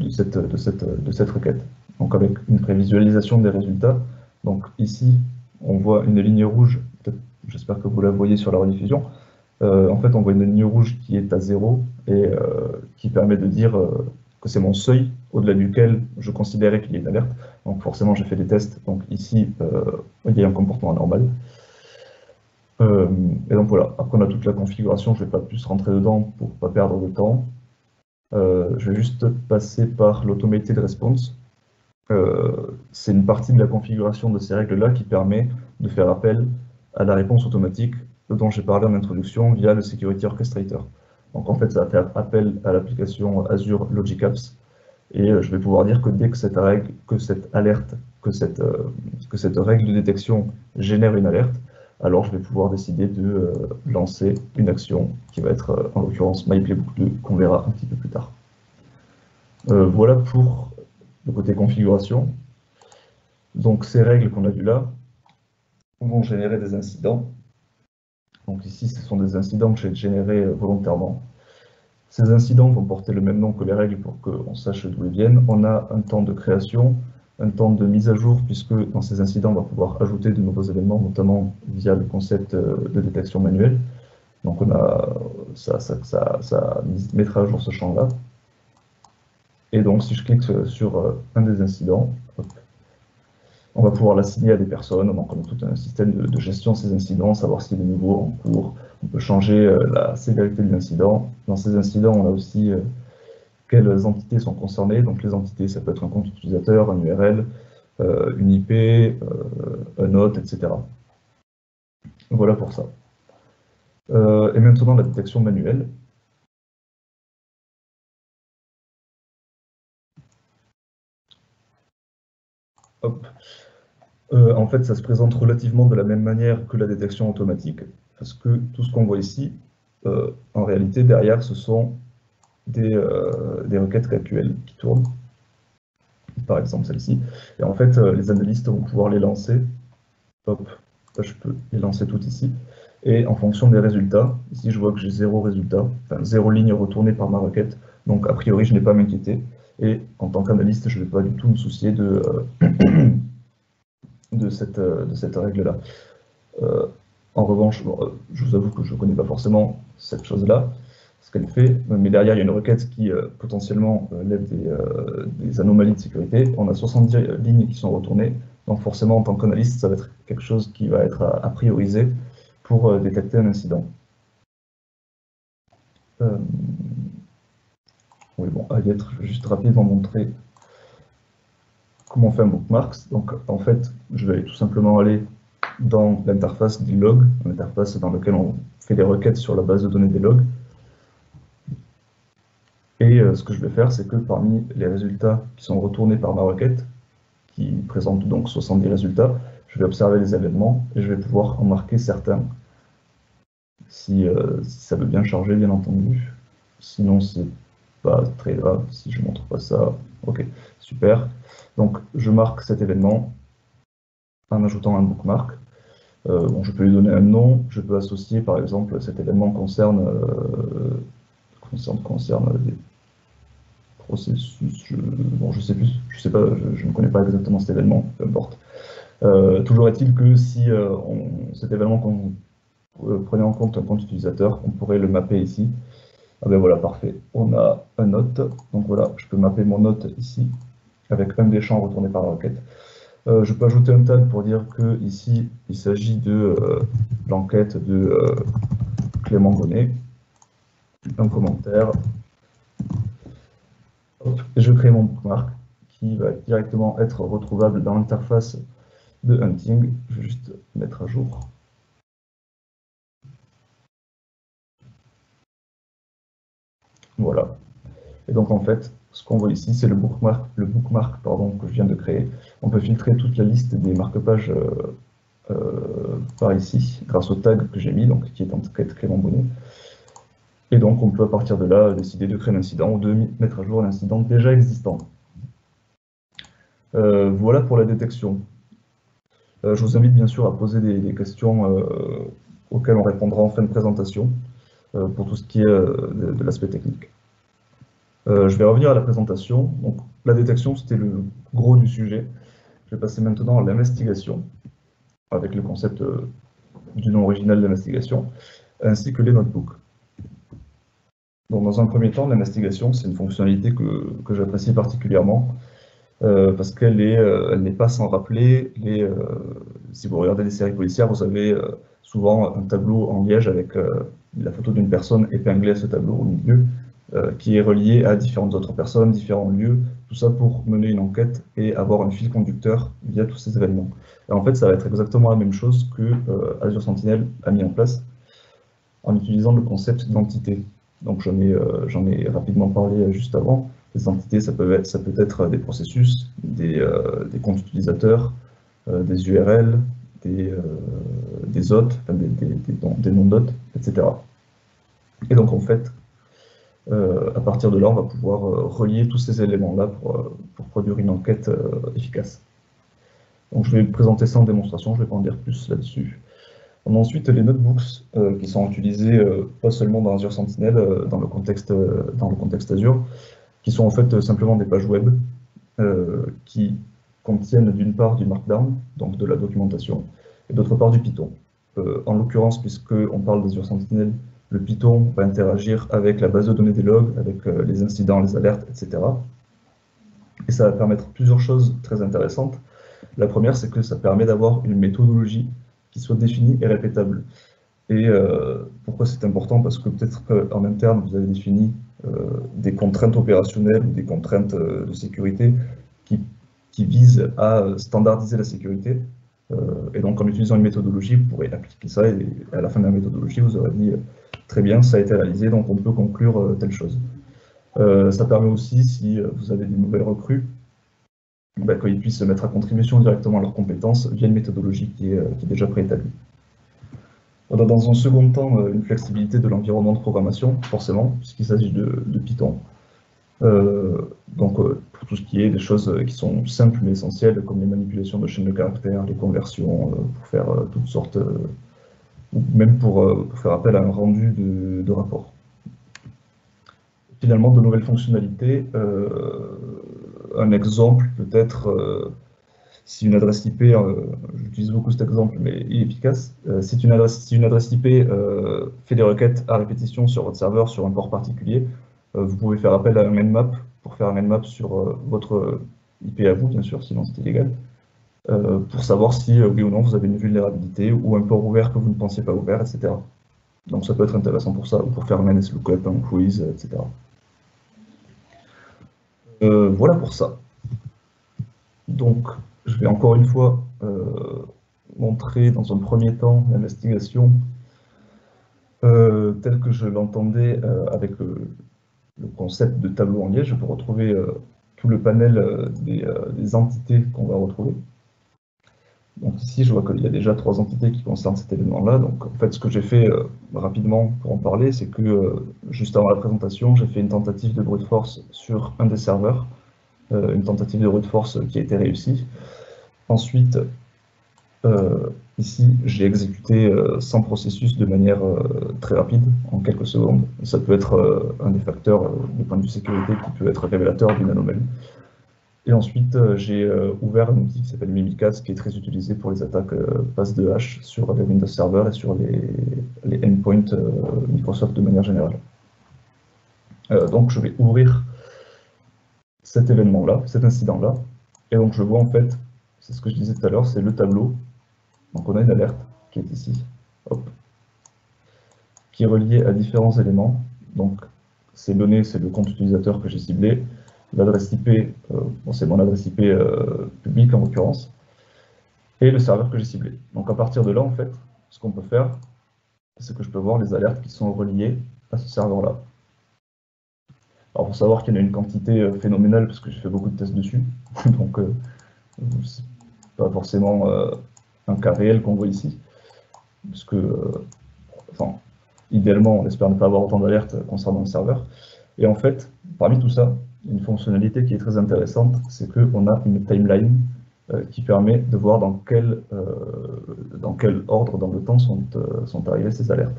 cette requête. Donc avec une prévisualisation des résultats. Donc ici, on voit une ligne rouge, j'espère que vous la voyez sur la rediffusion. En fait, on voit une ligne rouge qui est à 0 et qui permet de dire que c'est mon seuil au-delà duquel je considérais qu'il y a une alerte. Donc forcément, j'ai fait des tests. Donc ici, il y a un comportement anormal. Et donc voilà, après on a toute la configuration, je ne vais pas plus rentrer dedans pour ne pas perdre de temps. Je vais juste passer par l'automated response. C'est une partie de la configuration de ces règles-là qui permet de faire appel à la réponse automatique dont j'ai parlé en introduction via le Security Orchestrator. Donc en fait, ça va faire appel à l'application Azure Logic Apps et je vais pouvoir dire que dès que cette règle, que cette règle de détection génère une alerte, alors je vais pouvoir décider de lancer une action qui va être en l'occurrence MyPlaybook2 qu'on verra un petit peu plus tard. Voilà pour le côté configuration. Donc ces règles qu'on a vues là vont générer des incidents. Donc ici, ce sont des incidents que j'ai générés volontairement. Ces incidents vont porter le même nom que les règles pour qu'on sache d'où ils viennent. On a un temps de création, un temps de mise à jour, puisque dans ces incidents, on va pouvoir ajouter de nouveaux éléments, notamment via le concept de détection manuelle. Donc ça mettra à jour ce champ-là. Et donc, si je clique sur un des incidents, hop, on va pouvoir l'assigner à des personnes. Donc, on a tout un système de gestion de ces incidents, savoir s'il est nouveau, en cours. On peut changer la sévérité de l'incident. Dans ces incidents, on a aussi quelles entités sont concernées. Donc, les entités, ça peut être un compte utilisateur, un URL, une IP, un hôte, etc. Voilà pour ça. Et maintenant, la détection manuelle. Hop. En fait, ça se présente relativement de la même manière que la détection automatique, parce que tout ce qu'on voit ici, en réalité, derrière, ce sont des requêtes KQL qui tournent, par exemple celle-ci. Et en fait, les analystes vont pouvoir les lancer, hop, Ça, je peux les lancer toutes ici. Et en fonction des résultats, ici je vois que j'ai 0 résultat, enfin 0 ligne retournée par ma requête. Donc a priori, je n'ai pas à m'inquiéter. Et en tant qu'analyste, je ne vais pas du tout me soucier de cette règle-là. En revanche, bon, je vous avoue que je ne connais pas forcément cette chose-là, ce qu'elle fait, mais derrière, il y a une requête qui potentiellement lève des anomalies de sécurité. On a 70 lignes qui sont retournées, donc forcément, en tant qu'analyste, ça va être quelque chose qui va être à prioriser pour détecter un incident. Oui, bon, à y être, je vais juste rapidement montrer comment on fait un bookmarks. Donc, en fait, je vais tout simplement aller dans l'interface du log, l'interface dans laquelle on fait des requêtes sur la base de données des logs. Et ce que je vais faire, c'est que parmi les résultats qui sont retournés par ma requête, qui présente donc 70 résultats, je vais observer les événements et je vais pouvoir en marquer certains, si ça veut bien charger, bien entendu. Sinon, c'est pas très grave si je ne montre pas ça. Ok, super. Donc, je marque cet événement en ajoutant un bookmark. Bon, je peux lui donner un nom, je peux associer, par exemple, cet événement concerne des processus, bon, je sais pas, je ne connais pas exactement cet événement, peu importe. Toujours est-il que si cet événement prenait en compte un compte utilisateur, on pourrait le mapper ici. Ah ben voilà, parfait. On a un note, donc voilà, je peux mapper mon note ici, avec un des champs retournés par la requête. Je peux ajouter un tag pour dire que ici il s'agit de l'enquête de Clément Gonnet, un commentaire, hop, et je crée mon bookmark qui va directement être retrouvable dans l'interface de Hunting. Je vais juste mettre à jour. Voilà. Et donc en fait, ce qu'on voit ici, c'est le bookmark que je viens de créer. On peut filtrer toute la liste des marque-pages par ici, grâce au tag que j'ai mis, donc qui est en quête Clément Bonnet. Et donc on peut à partir de là décider de créer l'incident ou de mettre à jour l'incident déjà existant. Voilà pour la détection. Je vous invite bien sûr à poser des questions auxquelles on répondra en fin de présentation pour tout ce qui est de l'aspect technique. Je vais revenir à la présentation. Donc, la détection, c'était le gros du sujet. Je vais passer maintenant à l'investigation, avec le concept du nom original d'investigation, ainsi que les notebooks. Donc, dans un premier temps, l'investigation, c'est une fonctionnalité que j'apprécie particulièrement, parce qu'elle n'est pas sans rappeler si vous regardez des séries policières, vous avez souvent un tableau en liège avec la photo d'une personne épinglée à ce tableau au milieu, qui est relié à différentes autres personnes, différents lieux, tout ça pour mener une enquête et avoir un fil conducteur via tous ces événements. Et en fait, ça va être exactement la même chose que Azure Sentinel a mis en place en utilisant le concept d'entité. Donc j'en ai rapidement parlé juste avant. Les entités, ça peut être des processus, des comptes utilisateurs, des URL, des hôtes, enfin des noms d'hôtes, etc. Et donc en fait, à partir de là, on va pouvoir relier tous ces éléments-là pour produire une enquête efficace. Donc je vais présenter ça en démonstration, je ne vais pas en dire plus là-dessus. On a ensuite les notebooks qui sont utilisés pas seulement dans Azure Sentinel, dans le contexte Azure, qui sont en fait simplement des pages web qui contiennent d'une part du Markdown, donc de la documentation, et d'autre part du Python. En l'occurrence, puisqu'on parle d'Azure Sentinel, le Python va interagir avec la base de données des logs, avec les incidents, les alertes, etc. Et ça va permettre plusieurs choses très intéressantes. La première, c'est que ça permet d'avoir une méthodologie qui soit définie et répétable. Et pourquoi c'est important? Parce que peut-être qu'en interne, vous avez défini des contraintes opérationnelles ou des contraintes de sécurité qui visent à standardiser la sécurité. Et donc, en utilisant une méthodologie, vous pourrez appliquer ça et à la fin de la méthodologie, vous aurez dit très bien, ça a été réalisé, donc on peut conclure telle chose. Ça permet aussi, si vous avez des nouvelles recrues, qu'ils puissent se mettre à contribution directement à leurs compétences via une méthodologie qui est déjà préétablie. On a dans un second temps une flexibilité de l'environnement de programmation, forcément, puisqu'il s'agit de Python. Pour tout ce qui est des choses qui sont simples mais essentielles, comme les manipulations de chaînes de caractères, les conversions, pour faire toutes sortes, ou même pour faire appel à un rendu de rapport. Finalement, de nouvelles fonctionnalités. Un exemple peut-être, si une adresse IP, j'utilise beaucoup cet exemple, mais il est efficace. Si une adresse IP fait des requêtes à répétition sur votre serveur, sur un port particulier, vous pouvez faire appel à un nmap pour faire un nmap sur votre IP à vous, bien sûr, sinon c'est illégal, pour savoir si, oui ou non, vous avez une vulnérabilité ou un port ouvert que vous ne pensiez pas ouvert, etc. Donc ça peut être intéressant pour ça, ou pour faire un NSLOOKUP, un quiz, etc. Voilà pour ça. Donc, je vais encore une fois montrer dans un premier temps l'investigation telle que je l'entendais avec le concept de tableau en liège. Je peux retrouver tout le panel des entités qu'on va retrouver. Donc ici, je vois qu'il y a déjà 3 entités qui concernent cet événement-là. Donc en fait, ce que j'ai fait rapidement pour en parler, c'est que juste avant la présentation, j'ai fait une tentative de brute force sur un des serveurs. Une tentative de brute force qui a été réussie. Ensuite, ici, j'ai exécuté 100 processus de manière très rapide, en quelques secondes. Ça peut être un des facteurs du point de vue sécurité qui peut être révélateur d'une anomalie. Et ensuite, j'ai ouvert un outil qui s'appelle Mimikatz, qui est très utilisé pour les attaques passe de hache sur les Windows Server et sur les endpoints Microsoft de manière générale. Donc, je vais ouvrir cet événement-là, cet incident-là. Et donc, je vois en fait, c'est ce que je disais tout à l'heure, c'est le tableau. Donc, on a une alerte qui est ici, hop, qui est reliée à différents éléments. Donc, ces données, c'est le compte utilisateur que j'ai ciblé. L'adresse IP, bon, c'est mon adresse IP publique en l'occurrence, et le serveur que j'ai ciblé. Donc, à partir de là, en fait, ce qu'on peut faire, c'est que je peux voir les alertes qui sont reliées à ce serveur-là. Alors, pour savoir qu'il y en a une quantité phénoménale, parce que j'ai fait beaucoup de tests dessus, donc c'est pas forcément un cas réel qu'on voit ici, puisque, enfin, idéalement, on espère ne pas avoir autant d'alertes concernant le serveur. Et en fait, parmi tout ça, une fonctionnalité qui est très intéressante, c'est qu'on a une timeline qui permet de voir dans quel ordre dans le temps sont arrivées ces alertes.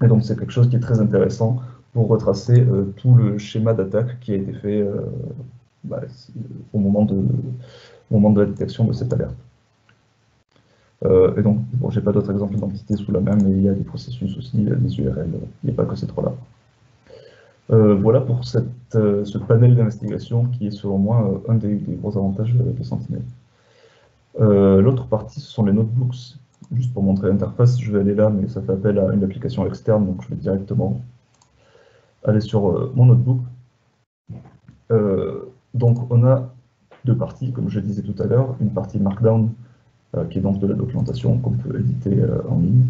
Et donc c'est quelque chose qui est très intéressant pour retracer tout le schéma d'attaque qui a été fait au moment de la détection de cette alerte. Et donc, bon, j'ai pas d'autres exemples d'entités sous la main, mais il y a des processus aussi, des URL, il n'y a pas que ces 3-là. Voilà pour ce panel d'investigation qui est selon moi un des gros avantages de Sentinel. L'autre partie, ce sont les notebooks. Juste pour montrer l'interface, je vais aller là, mais ça fait appel à une application externe, donc je vais directement aller sur mon notebook. Donc on a 2 parties, comme je disais tout à l'heure, une partie Markdown, qui est donc de la documentation qu'on peut éditer en ligne,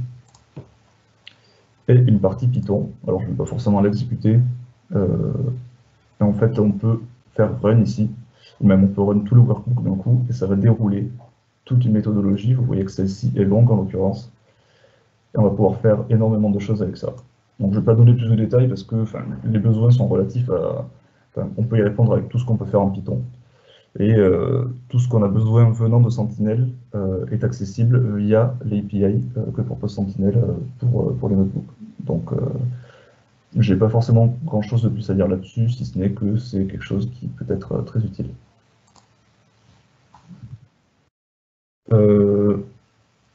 et une partie Python. Alors je ne vais pas forcément l'exécuter. En fait, on peut faire run ici, ou même on peut run tout le workbook d'un coup, et ça va dérouler toute une méthodologie. Vous voyez que celle-ci est longue en l'occurrence, et on va pouvoir faire énormément de choses avec ça. Donc je ne vais pas donner plus de détails parce que les besoins sont relatifs à... on peut y répondre avec tout ce qu'on peut faire en Python. Et tout ce qu'on a besoin venant de Sentinel est accessible via l'API que propose Sentinel pour les notebooks. Donc j'ai pas forcément grand chose de plus à dire là-dessus, si ce n'est que c'est quelque chose qui peut être très utile.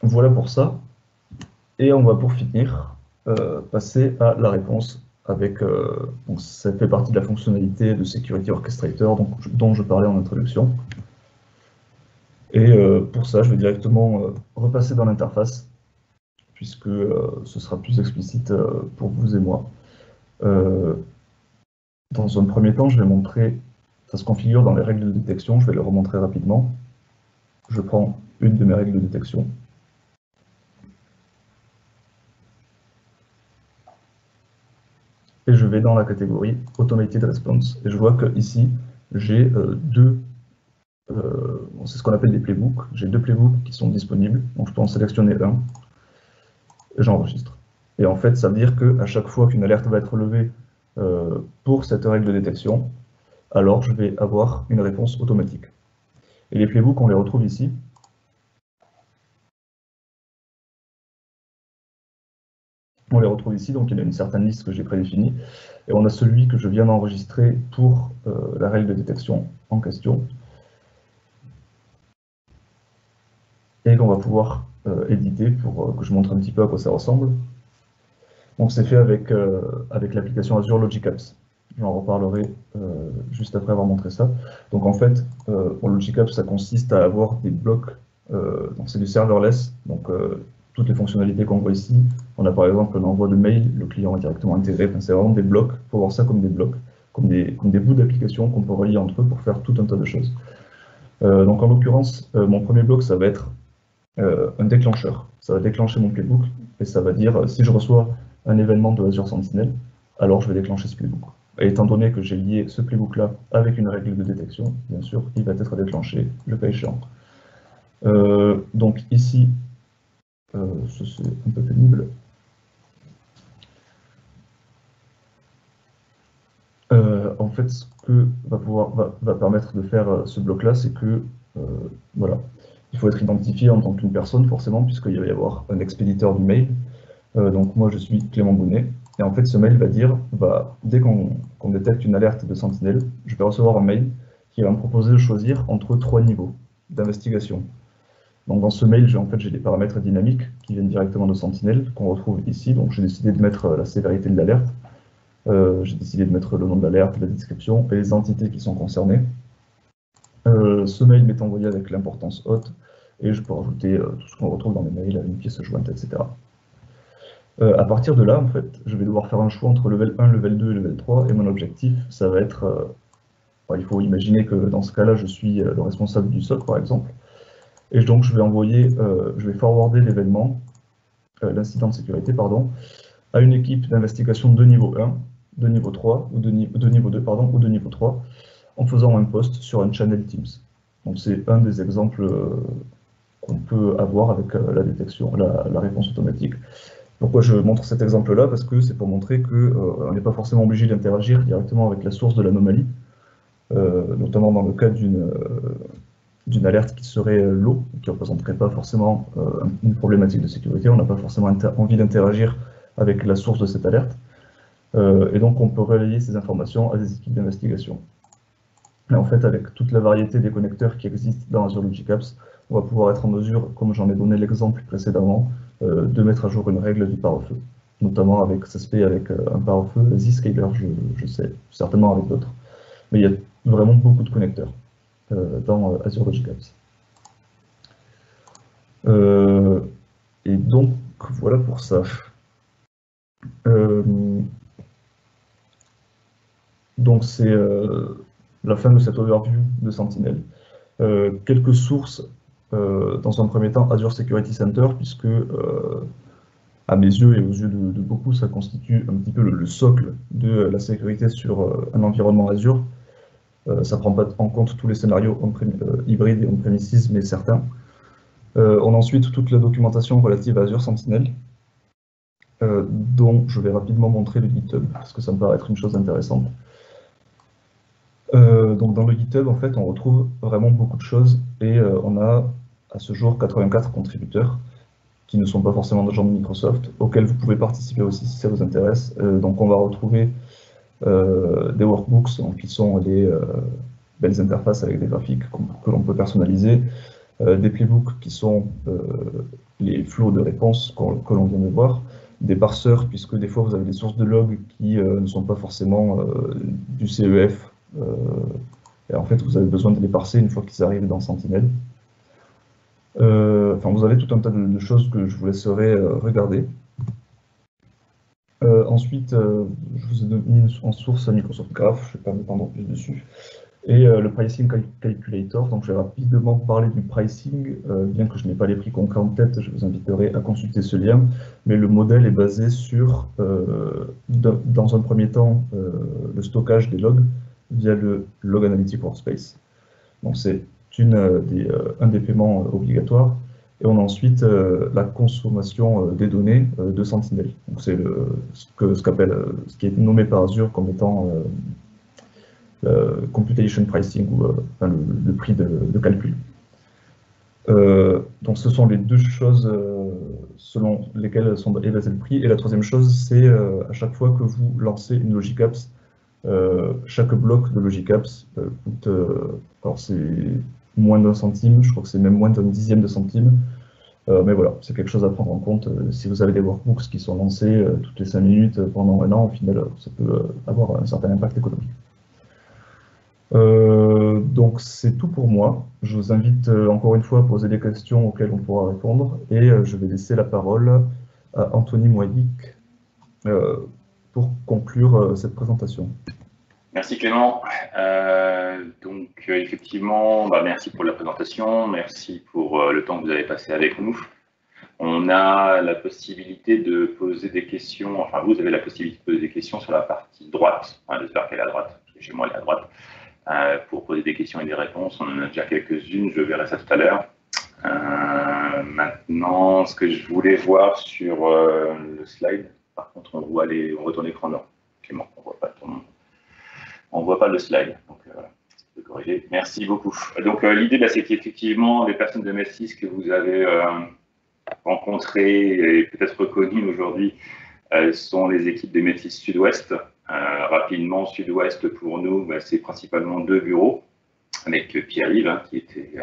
Voilà pour ça. Et on va pour finir passer à la réponse avec, donc ça fait partie de la fonctionnalité de Security Orchestrator dont je parlais en introduction. Et pour ça, je vais directement repasser dans l'interface, puisque ce sera plus explicite pour vous et moi. Dans un premier temps, je vais montrer, ça se configure dans les règles de détection, je vais le remontrer rapidement. Je prends une de mes règles de détection. Et je vais dans la catégorie Automated Response. Et je vois que ici, j'ai c'est ce qu'on appelle des playbooks. J'ai 2 playbooks qui sont disponibles, donc je peux en sélectionner un, et j'enregistre. Et en fait, ça veut dire qu'à chaque fois qu'une alerte va être levée pour cette règle de détection, alors je vais avoir une réponse automatique. Et les playbooks, on les retrouve ici. On les retrouve ici, donc il y a une certaine liste que j'ai prédéfinie. Et on a celui que je viens d'enregistrer pour la règle de détection en question. Et qu'on va pouvoir éditer pour que je montre un petit peu à quoi ça ressemble. Donc c'est fait avec l'application Azure Logic Apps. J'en reparlerai juste après avoir montré ça. Donc en fait, pour Logic Apps, ça consiste à avoir des blocs, donc c'est du serverless, donc toutes les fonctionnalités qu'on voit ici. On a par exemple un envoi de mail, le client est directement intégré, enfin, c'est vraiment des blocs, il faut voir ça comme des blocs, comme des bouts d'application qu'on peut relier entre eux pour faire tout un tas de choses. Donc en l'occurrence, mon premier bloc, ça va être un déclencheur. Ça va déclencher mon playbook et ça va dire si je reçois un événement de Azure Sentinel, alors je vais déclencher ce playbook. Et étant donné que j'ai lié ce playbook-là avec une règle de détection, bien sûr, il va être déclenché le cas échéant. Donc ici, c'est un peu pénible. En fait, ce que va permettre de faire ce bloc-là, c'est que voilà, il faut être identifié en tant qu'une personne, forcément, puisqu'il va y avoir un expéditeur du mail. Donc moi, je suis Clément Bonnet. Et en fait, ce mail va dire, dès qu'on détecte une alerte de Sentinel, je vais recevoir un mail qui va me proposer de choisir entre 3 niveaux d'investigation. Donc dans ce mail, j'ai des paramètres dynamiques qui viennent directement de Sentinel, qu'on retrouve ici. Donc j'ai décidé de mettre la sévérité de l'alerte. J'ai décidé de mettre le nom de l'alerte, la description et les entités qui sont concernées. Ce mail m'est envoyé avec l'importance haute et je peux rajouter tout ce qu'on retrouve dans les mails, une pièce jointe, etc. À partir de là, en fait, je vais devoir faire un choix entre level 1, level 2 et level 3, et mon objectif, ça va être... il faut imaginer que dans ce cas-là, je suis le responsable du SOC, par exemple, et donc je vais forwarder l'événement, l'incident de sécurité, pardon, à une équipe d'investigation de niveau 1, de niveau 3, ou de niveau 2, pardon, ou de niveau 3, en faisant un post sur un channel Teams. Donc c'est un des exemples qu'on peut avoir avec la détection, la réponse automatique. Pourquoi je montre cet exemple-là? Parce que c'est pour montrer qu'on n'est pas forcément obligé d'interagir directement avec la source de l'anomalie, notamment dans le cas d'une alerte qui serait low, qui ne représenterait pas forcément une problématique de sécurité. On n'a pas forcément envie d'interagir avec la source de cette alerte. Et donc on peut relayer ces informations à des équipes d'investigation. Et en fait, avec toute la variété des connecteurs qui existent dans Azure Logic Apps, on va pouvoir être en mesure, comme j'en ai donné l'exemple précédemment, de mettre à jour une règle du pare-feu, notamment avec, ça se fait avec un pare-feu Zscaler, je sais, certainement avec d'autres. Mais il y a vraiment beaucoup de connecteurs dans Azure Logic Apps. Et donc, voilà pour ça. Donc, c'est la fin de cette overview de Sentinel. Quelques sources, dans un premier temps, Azure Security Center, puisque à mes yeux et aux yeux de beaucoup, ça constitue un petit peu le socle de la sécurité sur un environnement Azure. Ça ne prend pas en compte tous les scénarios hybrides et on-premises, mais certains. On a ensuite toute la documentation relative à Azure Sentinel, dont je vais rapidement montrer le GitHub, parce que ça me paraît être une chose intéressante. Donc dans le GitHub, en fait, on retrouve vraiment beaucoup de choses, et on a à ce jour 84 contributeurs, qui ne sont pas forcément des gens de Microsoft, auxquels vous pouvez participer aussi si ça vous intéresse. Donc on va retrouver des workbooks, donc, qui sont des belles interfaces avec des graphiques que l'on peut personnaliser, des playbooks qui sont les flows de réponses que l'on vient de voir, des parseurs, puisque des fois vous avez des sources de logs qui ne sont pas forcément du CEF, et en fait vous avez besoin de les parser une fois qu'ils arrivent dans Sentinel. Enfin, vous avez tout un tas de choses que je vous laisserai regarder. Ensuite, je vous ai mis en source Microsoft Graph, je ne vais pas m'étendre plus dessus. Et le Pricing Calculator, donc je vais rapidement parler du pricing, bien que je n'ai pas les prix concrets en tête, je vous inviterai à consulter ce lien. Mais le modèle est basé sur, dans un premier temps, le stockage des logs via le Log Analytic Workspace. Donc c'est un des paiements obligatoires. Et on a ensuite la consommation des données de Sentinel. C'est ce qui est nommé par Azure comme étant computation pricing, ou enfin, le prix de calcul. Donc ce sont les deux choses selon lesquelles sont évalués le prix. Et la troisième chose, c'est à chaque fois que vous lancez une Logic Apps, chaque bloc de Logic Apps coûte, alors c'est moins d'un centime, je crois que c'est même moins d'un dixième de centime. Mais voilà, c'est quelque chose à prendre en compte. Si vous avez des workbooks qui sont lancés toutes les 5 minutes pendant un an, au final, ça peut avoir un certain impact économique. Donc c'est tout pour moi. Je vous invite encore une fois à poser des questions auxquelles on pourra répondre, et je vais laisser la parole à Anthony Moydic pour conclure cette présentation. Merci Clément. Donc effectivement, merci pour la présentation, merci pour le temps que vous avez passé avec nous. On a la possibilité de poser des questions, enfin vous avez la possibilité de poser des questions sur la partie droite, j'espère qu'elle est à droite, parce que chez moi elle est à droite, pour poser des questions et des réponses. On en a déjà quelques-unes, je verrai ça tout à l'heure. Maintenant, ce que je voulais voir sur le slide, par contre on retourne l'écran, non, Clément, on voit pas ton nom. On ne voit pas le slide, donc voilà, je peux corriger. Merci beaucoup. Donc l'idée, c'est qu'effectivement, les personnes de MES6 que vous avez rencontrées et peut-être reconnues aujourd'hui sont les équipes de MES6 Sud-Ouest. Rapidement, Sud-Ouest, pour nous, c'est principalement 2 bureaux, avec Pierre-Yves, qui était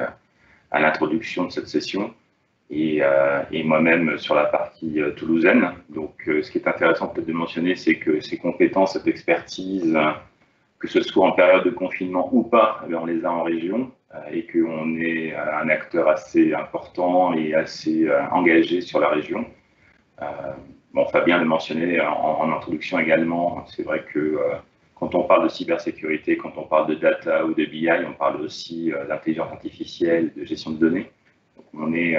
à l'introduction de cette session, et moi-même sur la partie toulousaine. Donc ce qui est intéressant peut-être de mentionner, c'est que ces compétences, cette expertise, que ce soit en période de confinement ou pas, on les a en région, et qu'on est un acteur assez important et assez engagé sur la région. Fabien l'a mentionné en introduction également, c'est vrai que quand on parle de cybersécurité, quand on parle de data ou de BI, on parle aussi d'intelligence artificielle, de gestion de données. Donc, on est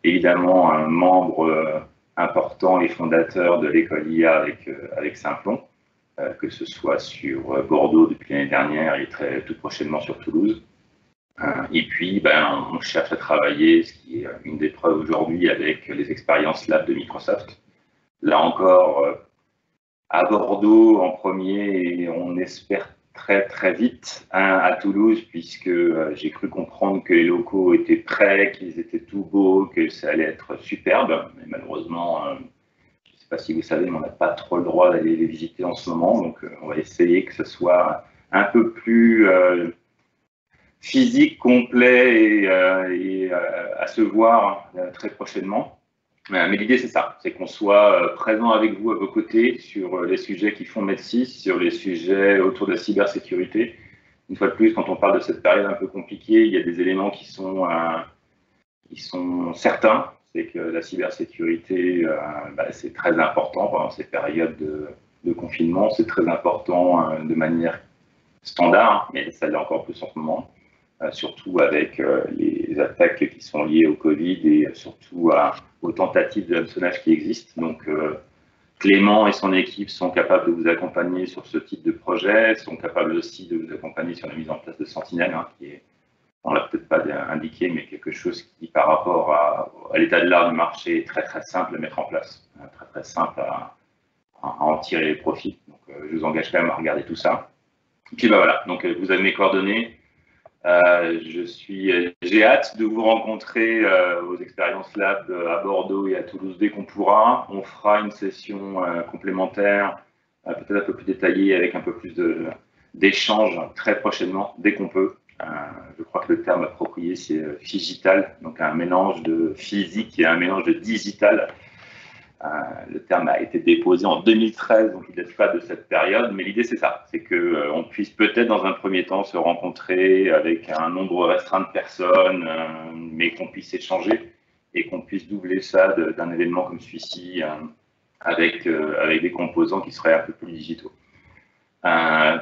évidemment un membre important et fondateur de l'école IA avec Simplon. Que ce soit sur Bordeaux depuis l'année dernière et tout prochainement sur Toulouse. Et puis, on cherche à travailler, ce qui est une des preuves aujourd'hui, avec les expériences lab de Microsoft. Là encore, à Bordeaux en premier, et on espère très très vite à Toulouse, puisque j'ai cru comprendre que les locaux étaient prêts, qu'ils étaient tout beaux, que ça allait être superbe. Mais malheureusement, je ne sais pas si vous savez, mais on n'a pas trop le droit d'aller les visiter en ce moment, donc on va essayer que ce soit un peu plus physique, complet et à se voir très prochainement. Mais l'idée, c'est ça, c'est qu'on soit présent avec vous à vos côtés sur les sujets qui font MES6, sur les sujets autour de la cybersécurité. Une fois de plus, quand on parle de cette période un peu compliquée, il y a des éléments qui sont certains. C'est que la cybersécurité, c'est très important pendant ces périodes de confinement. C'est très important de manière standard, mais ça l'est encore plus en ce moment, surtout avec les attaques qui sont liées au Covid et surtout aux tentatives de hameçonnage qui existent. Donc, Clément et son équipe sont capables de vous accompagner sur ce type de projet, sont capables aussi de vous accompagner sur la mise en place de Sentinel, qui est, on ne l'a peut-être pas indiqué, mais quelque chose qui, par rapport à l'état de l'art du marché, est très très simple à mettre en place, très très simple à en tirer les profits. Donc, je vous engage quand même à regarder tout ça. Et puis voilà, donc vous avez mes coordonnées. J'ai hâte de vous rencontrer aux expériences lab à Bordeaux et à Toulouse dès qu'on pourra. On fera une session complémentaire, peut-être un peu plus détaillée, avec un peu plus d'échanges très prochainement, dès qu'on peut. Je crois que le terme approprié, c'est phygital, donc un mélange de physique et un mélange de digital. Le terme a été déposé en 2013, donc il ne date pas de cette période, mais l'idée c'est ça, c'est qu'on puisse peut-être dans un premier temps se rencontrer avec un nombre restreint de personnes, mais qu'on puisse échanger et qu'on puisse doubler ça d'un événement comme celui-ci avec des composants qui seraient un peu plus digitaux.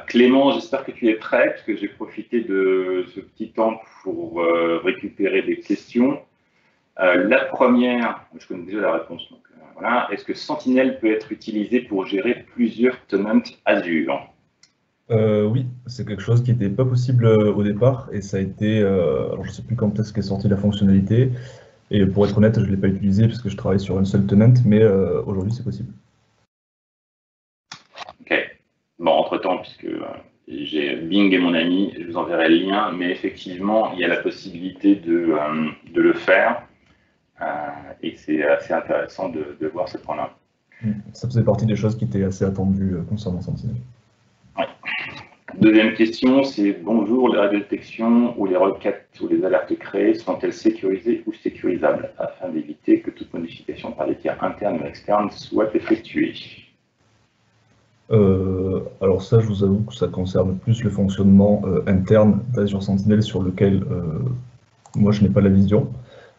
Clément, j'espère que tu es prêt, parce que j'ai profité de ce petit temps pour récupérer des questions. La première, je connais déjà la réponse, donc voilà. Est-ce que Sentinel peut être utilisé pour gérer plusieurs tenants Azure? Oui, c'est quelque chose qui n'était pas possible au départ, et ça a été, alors je ne sais plus quand est-ce qu'est sortie la fonctionnalité, Et pour être honnête, je ne l'ai pas utilisé parce que je travaille sur une seule tenant, mais aujourd'hui c'est possible. Ok. Bon, entre-temps, puisque j'ai Bing et mon ami, je vous enverrai le lien, mais effectivement, il y a la possibilité de le faire, et c'est assez intéressant de voir ce point-là. Ça faisait partie des choses qui étaient assez attendues concernant Sentinel. Ouais. Deuxième question, c'est bonjour, les radiodétections ou les requêtes ou les alertes créées sont-elles sécurisées ou sécurisables afin d'éviter que toute modification par des tiers internes ou externes soit effectuée? Alors ça, je vous avoue que ça concerne plus le fonctionnement interne d'Azure Sentinel sur lequel moi je n'ai pas la vision.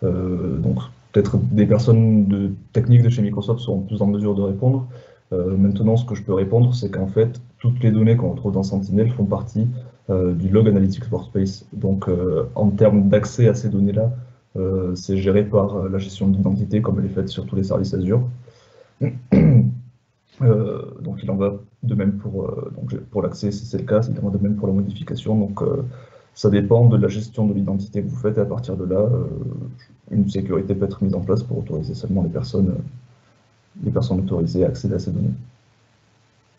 Donc peut-être des personnes techniques de chez Microsoft seront plus en mesure de répondre. Maintenant, ce que je peux répondre, c'est qu'en fait, toutes les données qu'on retrouve dans Sentinel font partie du Log Analytics Workspace. Donc en termes d'accès à ces données-là, c'est géré par la gestion de l'identité comme elle est faite sur tous les services Azure. Donc il en va de même pour l'accès, si c'est le cas, il en va de même pour la modification. Donc ça dépend de la gestion de l'identité que vous faites, et à partir de là, une sécurité peut être mise en place pour autoriser seulement les personnes autorisées à accéder à ces données.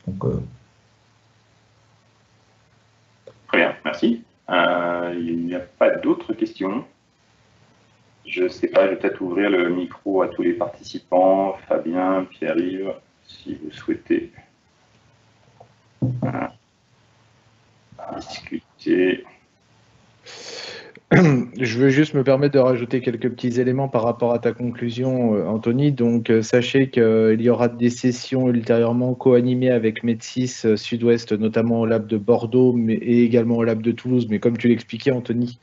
Donc, Très bien, merci. Il n'y a pas d'autres questions. Je ne sais pas, je vais peut-être ouvrir le micro à tous les participants. Fabien, Pierre-Yves, si vous souhaitez discuter. Je veux juste me permettre de rajouter quelques petits éléments par rapport à ta conclusion, Anthony. Donc, sachez qu'il y aura des sessions ultérieurement co-animées avec Med6 Sud-Ouest, notamment au lab de Bordeaux et également au lab de Toulouse. Mais comme tu l'expliquais, Anthony,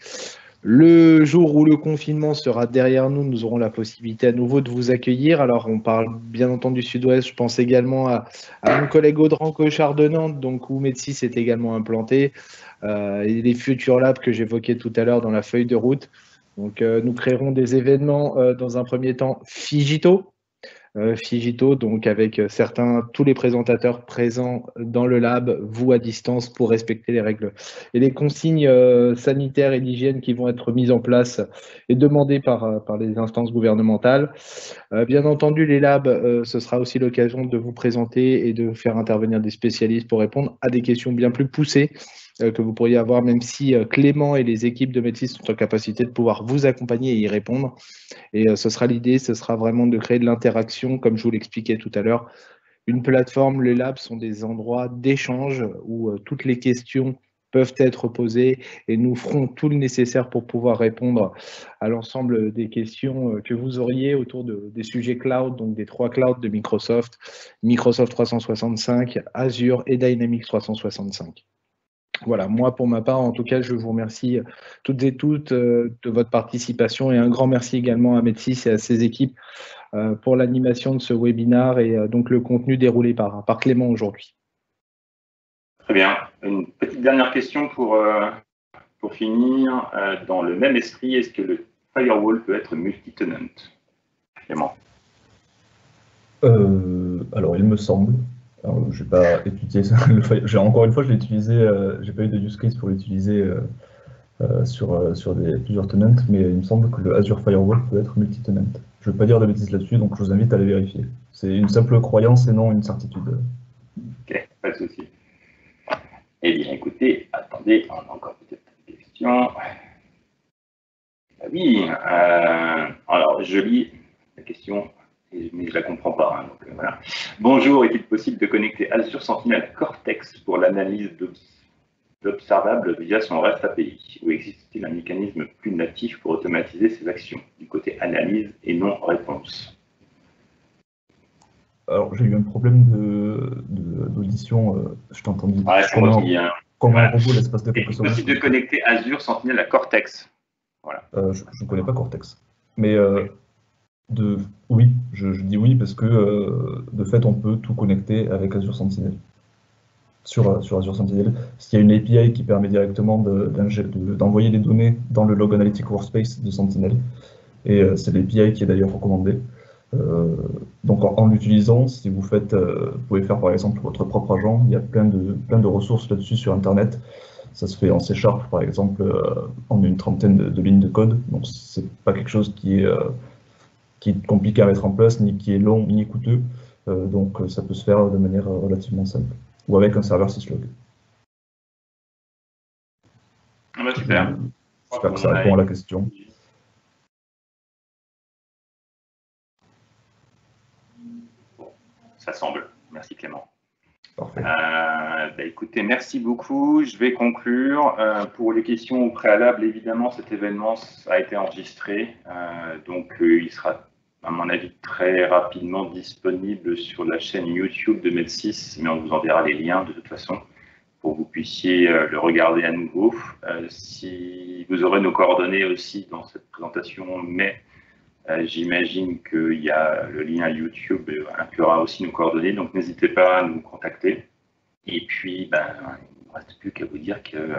le jour où le confinement sera derrière nous, nous aurons la possibilité à nouveau de vous accueillir. Alors, on parle bien entendu Sud-Ouest. Je pense également à mon collègue Audran Cochard de Nantes, donc, où Med6 est également implanté. Et les futurs labs que j'évoquais tout à l'heure dans la feuille de route. Donc, nous créerons des événements dans un premier temps Figito, donc avec tous les présentateurs présents dans le lab, vous à distance pour respecter les règles et les consignes sanitaires et d'hygiène qui vont être mises en place et demandées par les instances gouvernementales. Bien entendu, les labs, ce sera aussi l'occasion de vous présenter et de faire intervenir des spécialistes pour répondre à des questions bien plus poussées que vous pourriez avoir, même si Clément et les équipes de Med6 sont en capacité de pouvoir vous accompagner et y répondre. Et ce sera l'idée, ce sera vraiment de créer de l'interaction, comme je vous l'expliquais tout à l'heure. Une plateforme, les labs sont des endroits d'échange où toutes les questions peuvent être posées et nous ferons tout le nécessaire pour pouvoir répondre à l'ensemble des questions que vous auriez autour des sujets cloud, donc des 3 clouds de Microsoft, Microsoft 365, Azure et Dynamics 365. Voilà, moi pour ma part, en tout cas, je vous remercie toutes et toutes de votre participation et un grand merci également à Med6 et à ses équipes pour l'animation de ce webinaire et donc le contenu déroulé par Clément aujourd'hui. Très bien. Une petite dernière question pour finir. Dans le même esprit, est-ce que le firewall peut être multi-tenant? Clément? Alors, il me semble. Je n'ai pas étudié ça. Encore une fois, je l'ai utilisé. J'ai pas eu de use case pour l'utiliser sur plusieurs tenants, mais il me semble que le Azure Firewall peut être multi-tenant. Je ne veux pas dire de bêtises là-dessus, donc je vous invite à aller vérifier. C'est une simple croyance et non une certitude. Ok, pas de souci. Eh bien, écoutez, attendez, on a encore peut-être une question. Oui, alors je lis la question, mais je la comprends pas. Hein, donc, voilà. Bonjour, est-il possible de connecter Azure Sentinel à Cortex pour l'analyse d'observables via son REST API? Ou existe-t-il un mécanisme plus natif pour automatiser ces actions du côté analyse et non réponse? Alors, j'ai eu un problème d'audition. Je t'ai entendu comme un robot l'espace de quelques secondes. Est-il possible de connecter Azure Sentinel à Cortex? Voilà. Je ne connais pas Cortex. Mais oui, je dis oui parce que de fait, on peut tout connecter avec Azure Sentinel. Sur Azure Sentinel, s'il y a une API qui permet directement d'envoyer des données dans le Log Analytics Workspace de Sentinel, et c'est l'API qui est d'ailleurs recommandée. Donc en l'utilisant, si vous pouvez faire par exemple votre propre agent, il y a plein de ressources là-dessus sur Internet. Ça se fait en C# par exemple, en une trentaine de lignes de code. Donc c'est pas quelque chose qui est compliqué à mettre en place, ni qui est long, ni coûteux. Donc ça peut se faire de manière relativement simple. Ou avec un serveur syslog. Super. J'espère que ça répond à la question. Bon, ça semble. Merci Clément. Parfait. Écoutez, merci beaucoup. Je vais conclure. Pour les questions au préalable, évidemment, cet événement a été enregistré. Donc, il sera, à mon avis, très rapidement disponible sur la chaîne YouTube de Med6, mais on vous enverra les liens de toute façon pour que vous puissiez le regarder à nouveau. Si vous aurez nos coordonnées aussi dans cette présentation, mais j'imagine qu'il y a le lien YouTube inclura aussi nos coordonnées, donc n'hésitez pas à nous contacter. Et puis, il ne reste plus qu'à vous dire que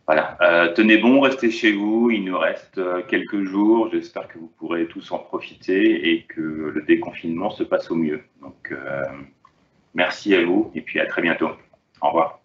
voilà, tenez bon, restez chez vous, il nous reste quelques jours, j'espère que vous pourrez tous en profiter et que le déconfinement se passe au mieux. Donc, merci à vous et puis à très bientôt. Au revoir.